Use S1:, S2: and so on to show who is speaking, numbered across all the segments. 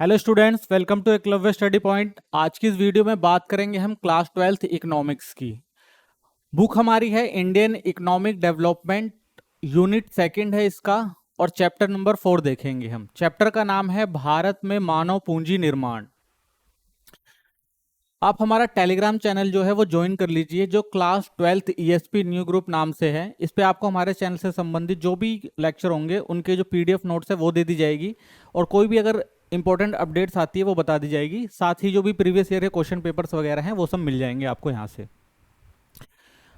S1: Hello students, welcome to Eklavya study point. आज की इस वीडियो में बात करेंगे हम क्लास 12th इकोनॉमिक्स की। बुक हमारी है Indian economic development, unit second है इसका, और चैप्टर नंबर 4 देखेंगे हम। चैप्टर का नाम है भारत में मानव पूंजी निर्माण। आप हमारा टेलीग्राम चैनल जो है वो ज्वाइन कर लीजिए, जो class 12th ESP new group नाम से है। इस पे आपको हमारे चैनल से संबंधित जो भी लेक्चर होंगे उनके जो पीडीएफ नोट्स है वो दे दी जाएगी, और कोई भी अगर इंपॉर्टेंट अपडेट्स आती है वो बता दी जाएगी। साथ ही जो भी प्रीवियस ईयर के क्वेश्चन पेपर्स वगैरह हैं वो सब मिल जाएंगे आपको यहाँ से।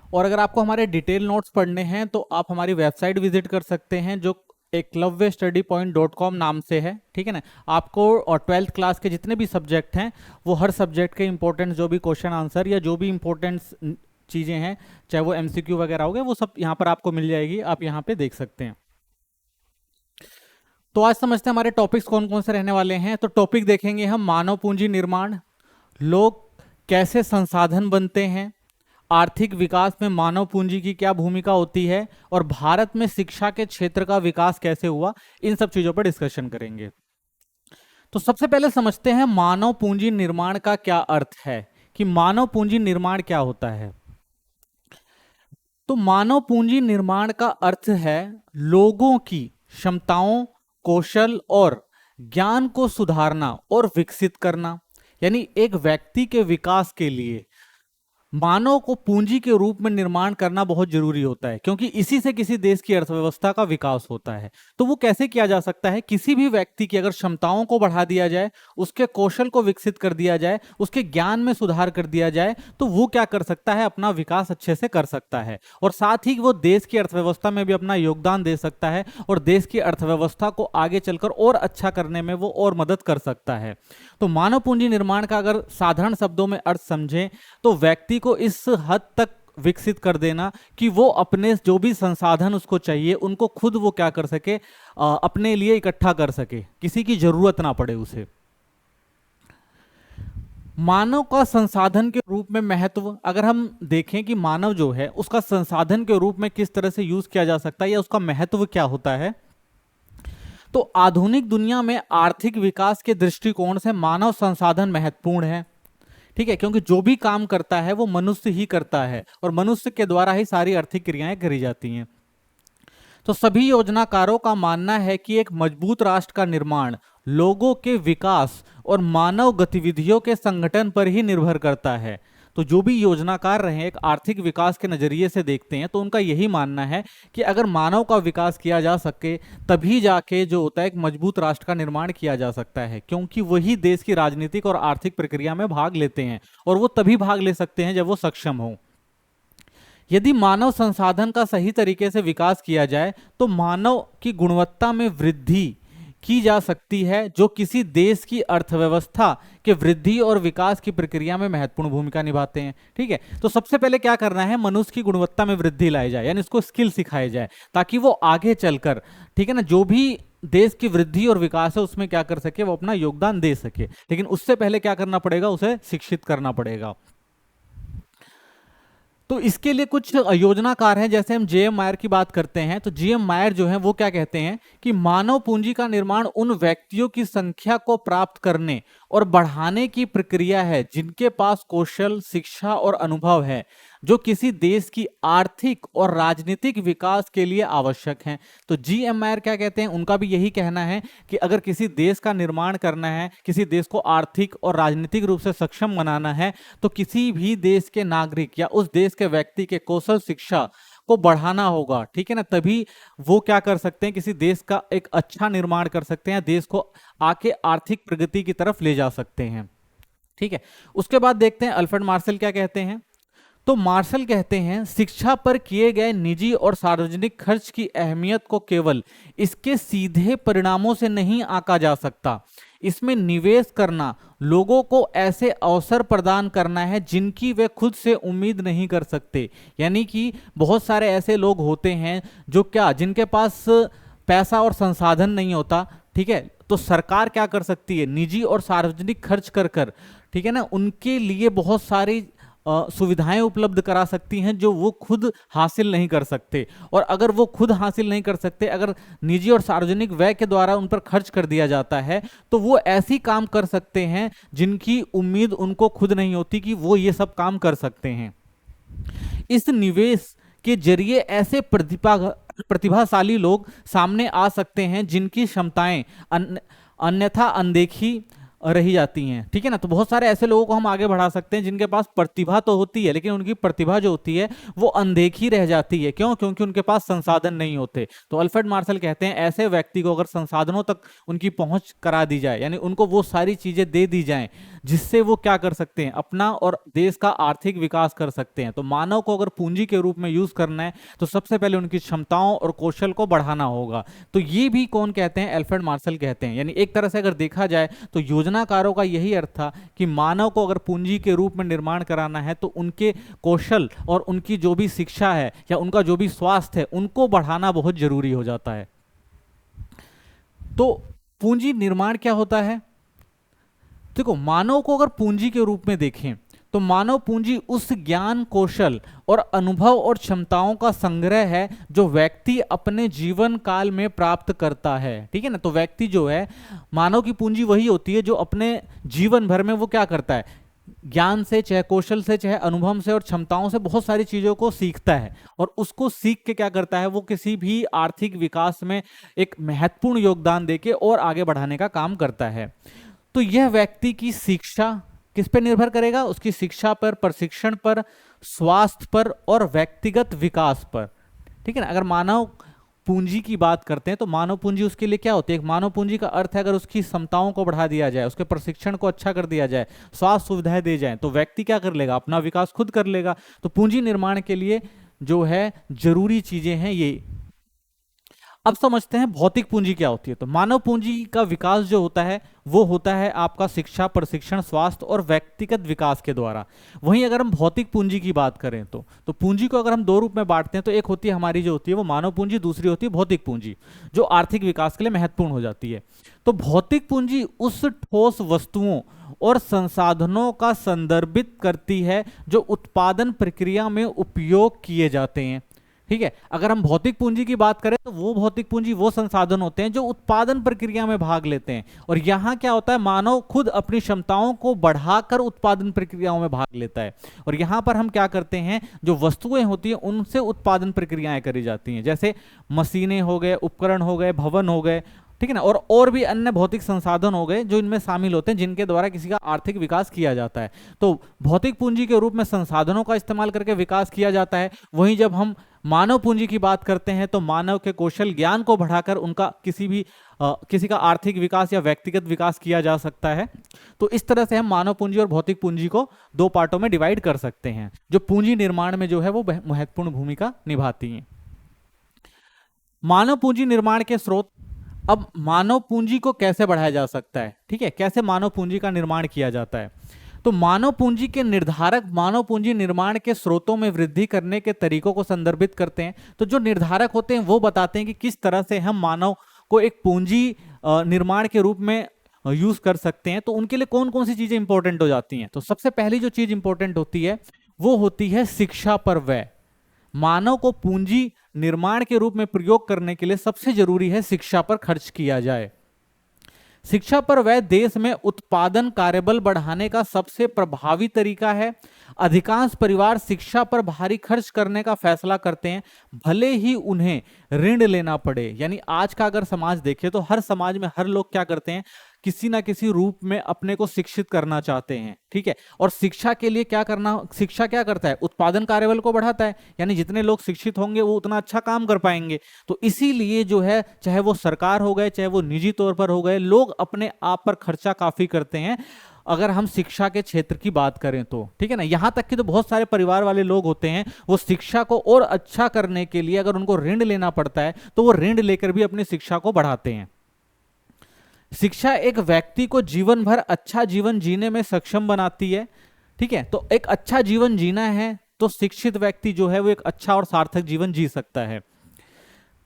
S1: और अगर आपको हमारे डिटेल नोट्स पढ़ने हैं तो आप हमारी वेबसाइट विजिट कर सकते हैं, जो eklavyastudypoint.com नाम से है। ठीक है ना। आपको और 12th क्लास के जितने भी सब्जेक्ट हैं वो हर सब्जेक्ट के इंपॉर्टेंट जो भी क्वेश्चन आंसर या जो भी इंपॉर्टेंट चीज़ें हैं, चाहे वो एमसीक्यू वगैरह हो गए, वो सब यहाँ पर आपको मिल जाएगी। आप यहाँ पे देख सकते हैं। तो आज समझते हैं हमारे टॉपिक्स कौन कौन से रहने वाले हैं। तो टॉपिक देखेंगे हम मानव पूंजी निर्माण, लोग कैसे संसाधन बनते हैं, आर्थिक विकास में मानव पूंजी की क्या भूमिका होती है, और भारत में शिक्षा के क्षेत्र का विकास कैसे हुआ। इन सब चीजों पर डिस्कशन करेंगे। तो सबसे पहले समझते हैं मानव पूंजी निर्माण का क्या अर्थ है, कि मानव पूंजी निर्माण क्या होता है। तो मानव पूंजी निर्माण का अर्थ है लोगों की क्षमताओं, कौशल और ज्ञान को सुधारना और विकसित करना। यानी एक व्यक्ति के विकास के लिए मानव को पूंजी के रूप में निर्माण करना बहुत जरूरी होता है, क्योंकि इसी से किसी देश की अर्थव्यवस्था का विकास होता है। तो वो कैसे किया जा सकता है? किसी भी व्यक्ति की अगर क्षमताओं को बढ़ा दिया जाए, उसके कौशल को विकसित कर दिया जाए, उसके ज्ञान में सुधार कर दिया जाए, तो वो क्या कर सकता है? अपना विकास अच्छे से कर सकता है, और साथ ही वो देश की अर्थव्यवस्था में भी अपना योगदान दे सकता है, और देश की अर्थव्यवस्था को आगे चलकर और अच्छा करने में वो और मदद कर सकता है। तो मानव पूंजी निर्माण का अगर साधारण शब्दों में अर्थ समझें तो व्यक्ति को इस हद तक विकसित कर देना कि वो अपने जो भी संसाधन उसको चाहिए उनको खुद वो क्या कर सके, अपने लिए इकट्ठा कर सके, किसी की जरूरत ना पड़े उसे। मानव का संसाधन के रूप में महत्व अगर हम देखें कि मानव जो है उसका संसाधन के रूप में किस तरह से यूज किया जा सकता है या उसका महत्व क्या होता है, तो आधुनिक दुनिया में आर्थिक विकास के दृष्टिकोण से मानव संसाधन महत्वपूर्ण है। ठीक है, क्योंकि जो भी काम करता है वो मनुष्य ही करता है, और मनुष्य के द्वारा ही सारी आर्थिक क्रियाएं करी जाती हैं। तो सभी योजनाकारों का मानना है कि एक मजबूत राष्ट्र का निर्माण लोगों के विकास और मानव गतिविधियों के संगठन पर ही निर्भर करता है। तो जो भी योजनाकार रहे एक आर्थिक विकास के नजरिए से देखते हैं तो उनका यही मानना है कि अगर मानव का विकास किया जा सके तभी जाके जो होता है एक मजबूत राष्ट्र का निर्माण किया जा सकता है, क्योंकि वही देश की राजनीतिक और आर्थिक प्रक्रिया में भाग लेते हैं, और वो तभी भाग ले सकते हैं जब वो सक्षम हो। यदि मानव संसाधन का सही तरीके से विकास किया जाए तो मानव की गुणवत्ता में वृद्धि की जा सकती है, जो किसी देश की अर्थव्यवस्था के वृद्धि और विकास की प्रक्रिया में महत्वपूर्ण भूमिका निभाते हैं। ठीक है, तो सबसे पहले क्या करना है? मनुष्य की गुणवत्ता में वृद्धि लाई जाए, यानी उसको स्किल सिखाई जाए, ताकि वो आगे चलकर, ठीक है ना, जो भी देश की वृद्धि और विकास है उसमें क्या कर सके, वो अपना योगदान दे सके। लेकिन उससे पहले क्या करना पड़ेगा? उसे शिक्षित करना पड़ेगा। तो इसके लिए कुछ योजनाकार हैं। जैसे हम जेएम मायर की बात करते हैं तो जेएम मायर जो है वो क्या कहते हैं कि मानव पूंजी का निर्माण उन व्यक्तियों की संख्या को प्राप्त करने और बढ़ाने की प्रक्रिया है जिनके पास कौशल, शिक्षा और अनुभव है, जो किसी देश की आर्थिक और राजनीतिक विकास के लिए आवश्यक हैं। तो जीएम मायर क्या कहते हैं? उनका भी यही कहना है कि अगर किसी देश का निर्माण करना है, किसी देश को आर्थिक और राजनीतिक रूप से सक्षम बनाना है, तो किसी भी देश के नागरिक या उस देश के व्यक्ति के कौशल, शिक्षा को बढ़ाना होगा। ठीक है ना, तभी वो क्या कर सकते हैं, किसी देश का एक अच्छा निर्माण कर सकते हैं, देश को आके आर्थिक प्रगति की तरफ ले जा सकते हैं। ठीक है, उसके बाद देखते हैं अल्फ्रेड मार्शल क्या कहते हैं। तो मार्शल कहते हैं शिक्षा पर किए गए निजी और सार्वजनिक खर्च की अहमियत को केवल इसके सीधे परिणामों से नहीं आंका जा सकता, इसमें निवेश करना लोगों को ऐसे अवसर प्रदान करना है जिनकी वे खुद से उम्मीद नहीं कर सकते। यानी कि बहुत सारे ऐसे लोग होते हैं जो क्या, जिनके पास पैसा और संसाधन नहीं होता। ठीक है, तो सरकार क्या कर सकती है? निजी और सार्वजनिक खर्च कर कर, ठीक है ना, उनके लिए बहुत सारी सुविधाएं उपलब्ध करा सकती हैं जो वो खुद हासिल नहीं कर सकते। और अगर वो खुद हासिल नहीं कर सकते, अगर निजी और सार्वजनिक व्यय के द्वारा उन पर खर्च कर दिया जाता है, तो वो ऐसी काम कर सकते हैं जिनकी उम्मीद उनको खुद नहीं होती कि वो ये सब काम कर सकते हैं। इस निवेश के जरिए ऐसे प्रतिभाशाली लोग सामने आ सकते हैं जिनकी क्षमताएं अन्यथा अनदेखी रही जाती हैं। ठीक है ना। तो बहुत सारे ऐसे लोगों को हम आगे बढ़ा सकते हैं जिनके पास प्रतिभा तो होती है, लेकिन उनकी प्रतिभा जो होती है वो अनदेखी रह जाती है। क्यों? क्योंकि उनके पास संसाधन नहीं होते। तो अल्फ्रेड मार्शल कहते हैं ऐसे व्यक्ति को अगर संसाधनों तक उनकी पहुंच करा दी जाए, यानी उनको वो सारी चीजें दे दी जाएं जिससे वो क्या कर सकते हैं, अपना और देश का आर्थिक विकास कर सकते हैं। तो मानव को अगर पूंजी के रूप में यूज करना है तो सबसे पहले उनकी क्षमताओं और कौशल को बढ़ाना होगा। तो ये भी कौन कहते हैं? अल्फ्रेड मार्शल कहते हैं। यानी एक तरह से अगर देखा जाए तो योजनाकारों का यही अर्थ था कि मानव को अगर पूंजी के रूप में निर्माण कराना है तो उनके कौशल और उनकी जो भी शिक्षा है या उनका जो भी स्वास्थ्य है उनको बढ़ाना बहुत जरूरी हो जाता है। तो पूंजी निर्माण क्या होता है? देखो, मानव को अगर पूंजी के रूप में देखें तो मानव पूंजी उस ज्ञान, कौशल और अनुभव और क्षमताओं का संग्रह है जो व्यक्ति अपने जीवन काल में प्राप्त करता है। ठीक है ना। तो व्यक्ति जो है, मानव की पूंजी वही होती है जो अपने जीवन भर में वो क्या करता है, ज्ञान से, चाहे कौशल से, चाहे अनुभव से और क्षमताओं से बहुत सारी चीजों को सीखता है और उसको सीख के क्या करता है, वो किसी भी आर्थिक विकास में एक महत्वपूर्ण योगदान देके और आगे बढ़ाने का काम करता है। तो यह व्यक्ति की शिक्षा किस पर निर्भर करेगा? उसकी शिक्षा पर, प्रशिक्षण पर, स्वास्थ्य पर और व्यक्तिगत विकास पर। ठीक है ना। अगर मानव पूंजी की बात करते हैं तो मानव पूंजी उसके लिए क्या होती है? मानव पूंजी का अर्थ है अगर उसकी क्षमताओं को बढ़ा दिया जाए, उसके प्रशिक्षण को अच्छा कर दिया जाए, स्वास्थ्य सुविधाएं दी जाए, तो व्यक्ति क्या कर लेगा? अपना विकास खुद कर लेगा। तो पूंजी निर्माण के लिए जो है जरूरी चीजें हैं ये। अब समझते हैं भौतिक पूंजी क्या होती है। तो मानव पूंजी का विकास जो होता है वो होता है आपका शिक्षा, प्रशिक्षण, स्वास्थ्य और व्यक्तिगत विकास के द्वारा। वहीं अगर हम भौतिक पूंजी की बात करें तो पूंजी को अगर हम दो रूप में बांटते हैं तो एक होती है हमारी जो होती है वो मानव पूंजी, दूसरी होती है भौतिक पूंजी जो आर्थिक विकास के लिए महत्वपूर्ण हो जाती है। तो भौतिक पूंजी उस ठोस वस्तुओं और संसाधनों का संदर्भित करती है जो उत्पादन प्रक्रिया में उपयोग किए जाते हैं। ठीक है। अगर हम भौतिक पूंजी की बात करें तो वो भौतिक पूंजी वो संसाधन होते हैं जो उत्पादन प्रक्रिया में भाग लेते हैं। और यहां क्या होता है, मानव खुद अपनी क्षमताओं को बढ़ाकर उत्पादन प्रक्रियाओं में भाग लेता है। और यहां पर हम क्या करते हैं, जो वस्तुएं होती हैं उनसे उत्पादन प्रक्रियाएं करी जाती हैं, जैसे मशीनें हो गए, उपकरण हो गए, भवन हो गए। ठीक है ना। और भी अन्य भौतिक संसाधन हो गए जो इनमें शामिल होते हैं जिनके द्वारा किसी का आर्थिक विकास किया जाता है। तो भौतिक पूंजी के रूप में संसाधनों का इस्तेमाल करके विकास किया जाता है। वहीं जब हम मानव पूंजी की बात करते हैं तो मानव के कौशल, ज्ञान को बढ़ाकर उनका किसी का आर्थिक विकास या व्यक्तिगत विकास किया जा सकता है। तो इस तरह से हम मानव पूंजी और भौतिक पूंजी को दो पार्टों में डिवाइड कर सकते हैं जो पूंजी निर्माण में जो है वो महत्वपूर्ण भूमिका निभाती हैं। मानव पूंजी निर्माण के स्रोत। अब मानव पूंजी को कैसे बढ़ाया जा सकता है? ठीक है, कैसे मानव पूंजी का निर्माण किया जाता है? तो मानव पूंजी के निर्धारक मानव पूंजी निर्माण के स्रोतों में वृद्धि करने के तरीकों को संदर्भित करते हैं। तो जो निर्धारक होते हैं वो बताते हैं कि किस तरह से हम मानव को एक पूंजी निर्माण के रूप में यूज कर सकते हैं। तो उनके लिए कौन कौन सी चीजें इंपॉर्टेंट हो जाती हैं? तो सबसे पहली जो चीज इंपॉर्टेंट होती है वो होती है शिक्षा पर व्यय। मानव को पूंजी निर्माण के रूप में प्रयोग करने के लिए सबसे जरूरी है शिक्षा पर खर्च किया जाए। शिक्षा पर व्यय देश में उत्पादन कार्यबल बढ़ाने का सबसे प्रभावी तरीका है। अधिकांश परिवार शिक्षा पर भारी खर्च करने का फैसला करते हैं भले ही उन्हें ऋण लेना पड़े। यानी आज का अगर समाज देखे तो हर समाज में हर लोग क्या करते हैं, किसी ना किसी रूप में अपने को शिक्षित करना चाहते हैं। ठीक है। और शिक्षा के लिए क्या करना, शिक्षा क्या करता है, उत्पादन कार्यबल को बढ़ाता है। यानी जितने लोग शिक्षित होंगे वो उतना अच्छा काम कर पाएंगे। तो इसीलिए जो है, चाहे वो सरकार हो गए, चाहे वो निजी तौर पर हो गए, लोग अपने आप पर खर्चा काफी करते हैं अगर हम शिक्षा के क्षेत्र की बात करें तो। ठीक है ना। यहां तक कि तो बहुत सारे परिवार वाले लोग होते हैं वो शिक्षा को और अच्छा करने के लिए अगर उनको ऋण लेना पड़ता है तो वो ऋण लेकर भी अपनी शिक्षा को बढ़ाते हैं। शिक्षा एक व्यक्ति को जीवन भर अच्छा जीवन जीने में सक्षम बनाती है। ठीक है। तो एक अच्छा जीवन जीना है तो शिक्षित व्यक्ति जो है वो एक अच्छा और सार्थक जीवन जी सकता है।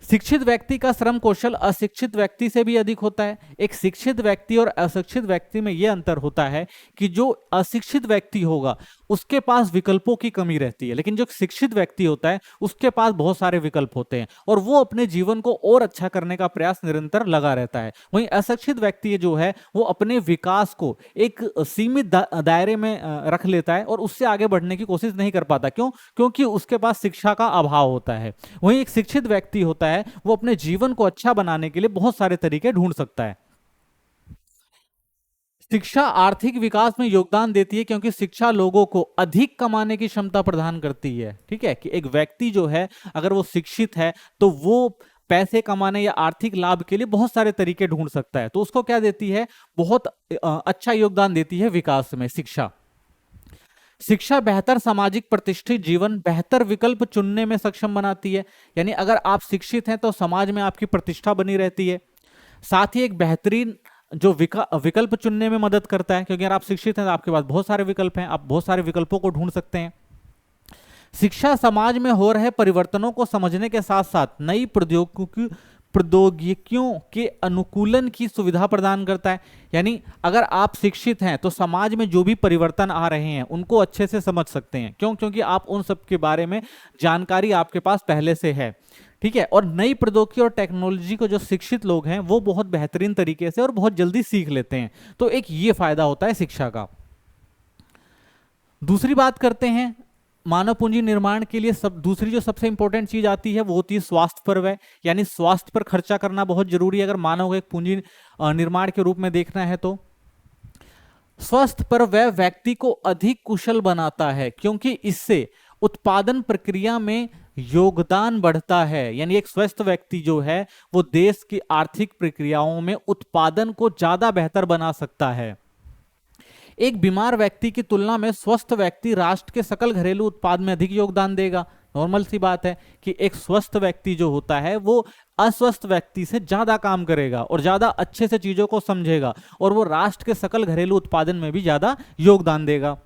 S1: शिक्षित व्यक्ति का श्रम कौशल अशिक्षित व्यक्ति से भी अधिक होता है। एक शिक्षित व्यक्ति और अशिक्षित व्यक्ति में यह अंतर होता है कि जो अशिक्षित व्यक्ति होगा उसके पास विकल्पों की कमी रहती है, लेकिन जो शिक्षित व्यक्ति होता है उसके पास बहुत सारे विकल्प होते हैं और वो अपने जीवन को और अच्छा करने का प्रयास निरंतर लगा रहता है। वहीं अशिक्षित व्यक्ति जो है वो अपने विकास को एक सीमित दायरे में रख लेता है और उससे आगे बढ़ने की कोशिश नहीं कर पाता। क्यों? क्योंकि उसके पास शिक्षा का अभाव होता है। वहीं एक शिक्षित व्यक्ति होता है वो अपने जीवन को अच्छा बनाने के लिए बहुत सारे तरीके ढूंढ सकता है। शिक्षा आर्थिक विकास में योगदान देती है क्योंकि शिक्षा लोगों को अधिक कमाने की क्षमता प्रदान करती है। ठीक है, कि एक व्यक्ति जो है अगर वो शिक्षित है तो वो पैसे कमाने या आर्थिक लाभ के लिए बहुत सारे तरीके ढूंढ सकता है। तो उसको क्या देती है? बहुत अच्छा योगदान देती है विकास में शिक्षा। शिक्षा बेहतर सामाजिक प्रतिष्ठित जीवन, बेहतर विकल्प चुनने में सक्षम बनाती है। यानी अगर आप शिक्षित हैं तो समाज में आपकी प्रतिष्ठा बनी रहती है। साथ ही एक बेहतरीन जो विकल्प चुनने में मदद करता है, क्योंकि अगर आप शिक्षित हैं तो आपके पास बहुत सारे विकल्प हैं, आप बहुत सारे विकल्पों को ढूंढ सकते हैं। शिक्षा समाज में हो रहे परिवर्तनों को समझने के साथ साथ नई प्रौद्योगिकियों के अनुकूलन की सुविधा प्रदान करता है। यानी अगर आप शिक्षित हैं तो समाज में जो भी परिवर्तन आ रहे हैं उनको अच्छे से समझ सकते हैं। क्यों? क्योंकि आप उन सब के बारे में जानकारी आपके पास पहले से है। ठीक है, और नई प्रौद्योगिकी और टेक्नोलॉजी को जो शिक्षित लोग हैं वो बहुत बेहतरीन तरीके से और बहुत जल्दी सीख लेते हैं। तो एक ये फायदा होता है शिक्षा का। दूसरी बात करते हैं, मानव पूंजी निर्माण के लिए दूसरी जो सबसे इंपॉर्टेंट चीज आती है वो होती है स्वास्थ्य पर व्यय। यानी स्वास्थ्य पर खर्चा करना बहुत जरूरी है अगर मानव को एक पूंजी निर्माण के रूप में देखना है तो। स्वास्थ्य पर व्यय व्यक्ति को अधिक कुशल बनाता है क्योंकि इससे उत्पादन प्रक्रिया में योगदान बढ़ता है। यानी एक स्वस्थ व्यक्ति जो है वो देश की आर्थिक प्रक्रियाओं में उत्पादन को ज्यादा बेहतर बना सकता है। एक बीमार व्यक्ति की तुलना में स्वस्थ व्यक्ति राष्ट्र के सकल घरेलू उत्पाद में अधिक योगदान देगा। नॉर्मल सी बात है कि एक स्वस्थ व्यक्ति जो होता है वो अस्वस्थ व्यक्ति से ज्यादा काम करेगा और ज्यादा अच्छे से चीजों को समझेगा और वो राष्ट्र के सकल घरेलू उत्पादन में भी ज्यादा योगदान देगा।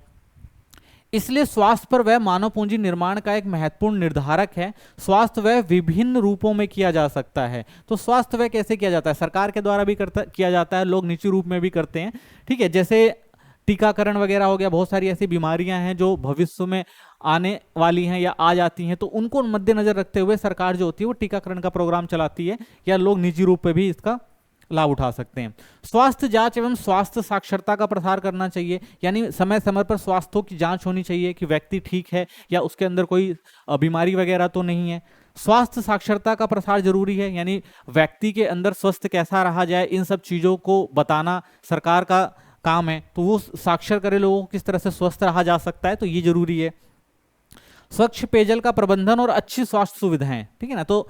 S1: इसलिए स्वास्थ्य पर व्यय मानव पूंजी निर्माण का एक महत्वपूर्ण निर्धारक है। स्वास्थ्य व्यय विभिन्न रूपों में किया जा सकता है। तो स्वास्थ्य व्यय कैसे किया जाता है? सरकार के द्वारा भी किया जाता है, लोग निजी रूप में भी करते हैं। ठीक है, जैसे टीकाकरण वगैरह हो गया, बहुत सारी ऐसी बीमारियां हैं जो भविष्य में आने वाली हैं या आ जाती हैं, तो उनको मद्देनजर रखते हुए सरकार जो होती है वो टीकाकरण का प्रोग्राम चलाती है या लोग निजी रूप में भी इसका लाभ उठा सकते हैं। स्वास्थ्य जांच एवं स्वास्थ्य साक्षरता का प्रसार करना चाहिए। यानी समय समय पर स्वास्थ्य की जांच होनी चाहिए कि व्यक्ति ठीक है या उसके अंदर कोई बीमारी वगैरह तो नहीं है। स्वास्थ्य साक्षरता का प्रसार जरूरी है, यानी व्यक्ति के अंदर स्वस्थ कैसा रहा जाए इन सब चीजों को बताना सरकार का काम है। तो वो साक्षर करे लोगों को किस तरह से स्वस्थ रहा जा सकता है, तो ये जरूरी है। स्वच्छ पेयजल का प्रबंधन और अच्छी स्वास्थ्य सुविधाएं, ठीक है ना। तो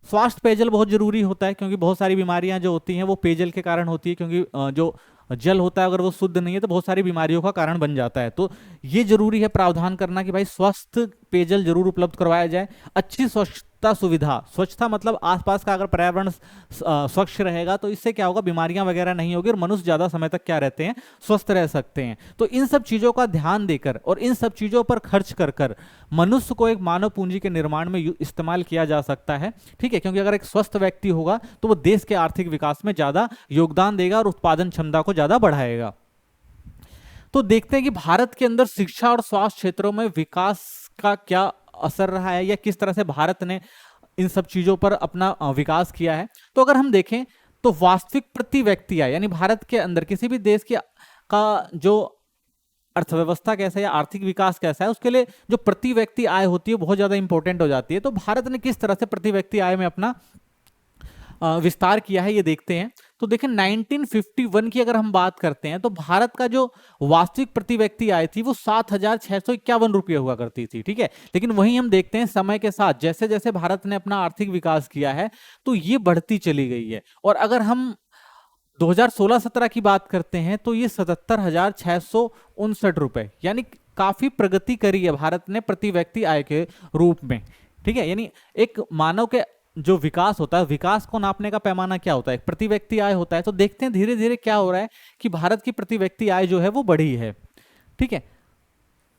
S1: स्वास्थ्य पेयजल बहुत जरूरी होता है क्योंकि बहुत सारी बीमारियां जो होती हैं वो पेयजल के कारण होती है, क्योंकि जो जल होता है अगर वो शुद्ध नहीं है तो बहुत सारी बीमारियों का कारण बन जाता है। तो ये जरूरी है प्रावधान करना कि भाई स्वस्थ पेयजल जरूर उपलब्ध करवाया जाए। अच्छी स्वच्छता सुविधा, स्वच्छता मतलब आसपास का अगर पर्यावरण स्वच्छ रहेगा तो इससे क्या होगा, बीमारियां वगैरह नहीं होगी और मनुष्य ज्यादा समय तक क्या रहते हैं, स्वस्थ रह सकते हैं। तो इन सब चीजों का ध्यान देकर और इन सब चीजों पर खर्च कर कर मनुष्य को एक मानव पूंजी के निर्माण में इस्तेमाल किया जा सकता है। ठीक है, क्योंकि अगर एक स्वस्थ व्यक्ति होगा तो वो देश के आर्थिक विकास में ज्यादा योगदान देगा और उत्पादन क्षमता को ज्यादा बढ़ाएगा। तो देखते हैं कि भारत के अंदर शिक्षा और स्वास्थ्य क्षेत्रों में विकास का क्या असर रहा है या किस तरह से भारत ने इन सब चीजों पर अपना विकास किया है। तो अगर हम देखें तो वास्तविक प्रति व्यक्ति आय, यानी भारत के अंदर किसी भी देश का जो अर्थव्यवस्था कैसा है या आर्थिक विकास कैसा है, उसके लिए जो प्रति व्यक्ति आय होती है बहुत ज्यादा इंपॉर्टेंट हो जाती है। तो भारत ने किस तरह से प्रति व्यक्ति आय में अपना विस्तार किया है ये देखते हैं। तो देखें 1951 की अगर हम बात करते हैं तो भारत का जो वास्तविक प्रति व्यक्ति आय थी वो 7,651 रुपये हुआ करती थी। ठीक है, लेकिन वहीं हम देखते हैं समय के साथ जैसे जैसे भारत ने अपना आर्थिक विकास किया है तो ये बढ़ती चली गई है। और अगर हम 2016-17 की बात करते हैं तो ये 77,659 रुपए, यानी काफी प्रगति करी है भारत ने प्रति व्यक्ति आय के रूप में। ठीक है, यानी एक मानव के जो विकास होता है, विकास को नापने का पैमाना क्या होता है, प्रति व्यक्ति आय होता है। तो देखते हैं धीरे धीरे क्या हो रहा है कि भारत की प्रति व्यक्ति आय जो है वो बढ़ी है। ठीक है,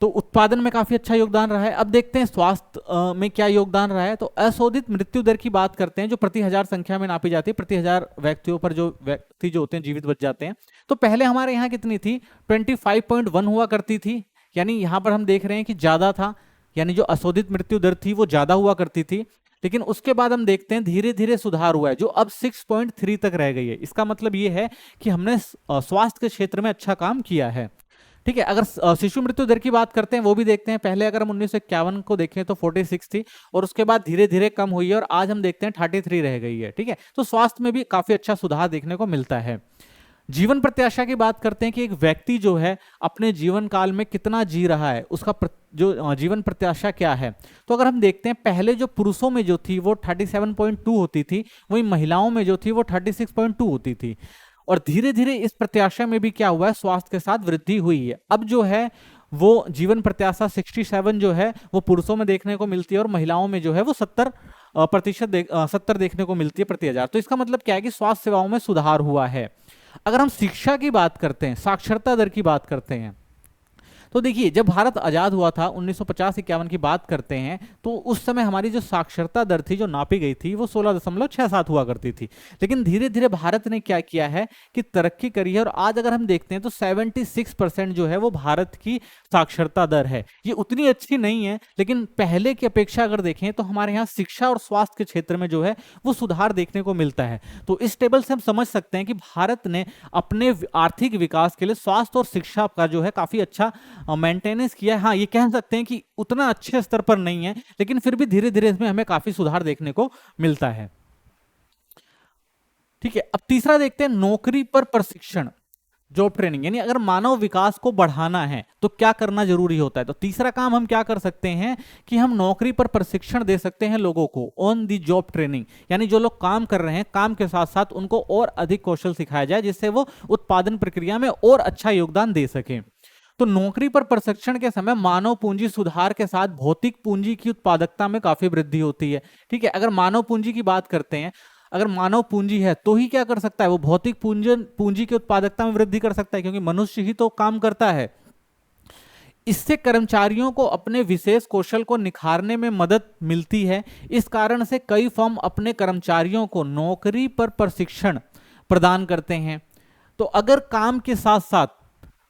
S1: तो उत्पादन में काफी अच्छा योगदान रहा है। अब देखते हैं स्वास्थ्य में क्या योगदान रहा है। तो अशोधित मृत्यु दर की बात करते हैं, जो प्रति हजार संख्या में नापी जाती है, प्रति हजार व्यक्तियों पर जो व्यक्ति जो होते हैं जीवित बच जाते हैं। तो पहले हमारे यहाँ कितनी थी, 25.1 हुआ करती थी, यानी यहाँ पर हम देख रहे हैं कि ज्यादा था, यानी जो अशोधित मृत्यु दर थी वो ज्यादा हुआ करती थी। लेकिन उसके बाद हम देखते हैं धीरे धीरे सुधार हुआ है, जो अब 6.3 तक रह गई है। इसका मतलब ये है कि हमने स्वास्थ्य के क्षेत्र में अच्छा काम किया है। ठीक है, अगर शिशु मृत्यु दर की बात करते हैं वो भी देखते हैं। पहले अगर हम 1951 को देखें तो 46 थी, और उसके बाद धीरे धीरे कम हुई है, और आज हम देखते हैं 33 रह गई है। ठीक है, तो स्वास्थ्य में भी काफी अच्छा सुधार देखने को मिलता है। जीवन प्रत्याशा की बात करते हैं कि एक व्यक्ति जो है अपने जीवन काल में कितना जी रहा है, उसका जो जीवन प्रत्याशा क्या है। तो अगर हम देखते हैं पहले जो पुरुषों में जो थी वो 37.2 होती थी, वहीं महिलाओं में जो थी वो 36.2 होती थी। और धीरे धीरे इस प्रत्याशा में भी क्या हुआ है, स्वास्थ्य के साथ वृद्धि हुई है। अब जो है वो जीवन प्रत्याशा 67 जो है वो पुरुषों में देखने को मिलती है, और महिलाओं में जो है वो 70 देखने को मिलती है प्रति हजार। तो इसका मतलब क्या है कि स्वास्थ्य सेवाओं में सुधार हुआ है। अगर हम शिक्षा की बात करते हैं, साक्षरता दर की बात करते हैं, तो देखिए जब भारत आजाद हुआ था 1950-51 की बात करते हैं, तो उस समय हमारी जो साक्षरता दर थी जो नापी गई थी वो 16.67 हुआ करती थी। लेकिन धीरे धीरे भारत ने क्या किया है कि तरक्की करी है, और आज अगर हम देखते हैं तो 76% जो है वो भारत की साक्षरता दर है। ये उतनी अच्छी नहीं है, लेकिन पहले की अपेक्षा अगर देखें तो हमारे यहाँ शिक्षा और स्वास्थ्य के क्षेत्र में जो है वो सुधार देखने को मिलता है। तो इस टेबल से हम समझ सकते हैं कि भारत ने अपने आर्थिक विकास के लिए स्वास्थ्य और शिक्षा का जो है काफी अच्छा मेंटेनेंस किया है। हाँ, ये कह सकते हैं कि उतना अच्छे स्तर पर नहीं है, लेकिन फिर भी धीरे धीरे इसमें हमें काफी सुधार देखने को मिलता है। ठीक है, अब तीसरा देखते हैं नौकरी पर प्रशिक्षण, जॉब ट्रेनिंग। यानी अगर मानव विकास को बढ़ाना है तो क्या करना जरूरी होता है। तो तीसरा काम हम क्या कर सकते हैं कि हम नौकरी पर प्रशिक्षण दे सकते हैं लोगों को, ऑन दी जॉब ट्रेनिंग। यानी जो लोग काम कर रहे हैं, काम के साथ साथ उनको और अधिक कौशल सिखाया जाए, जिससे वो उत्पादन प्रक्रिया में और अच्छा योगदान दे सके। तो नौकरी पर प्रशिक्षण के समय मानव पूंजी सुधार के साथ भौतिक पूंजी की उत्पादकता में काफी वृद्धि होती है। ठीक है, अगर मानव पूंजी की बात करते हैं, अगर मानव पूंजी है तो ही क्या कर सकता है, वो भौतिक पूंजी की उत्पादकता में वृद्धि कर सकता है, क्योंकि मनुष्य ही तो काम करता है। इससे कर्मचारियों को अपने विशेष कौशल को निखारने में मदद मिलती है। इस कारण से कई फर्म अपने कर्मचारियों को नौकरी पर प्रशिक्षण प्रदान करते हैं। तो अगर काम के साथ साथ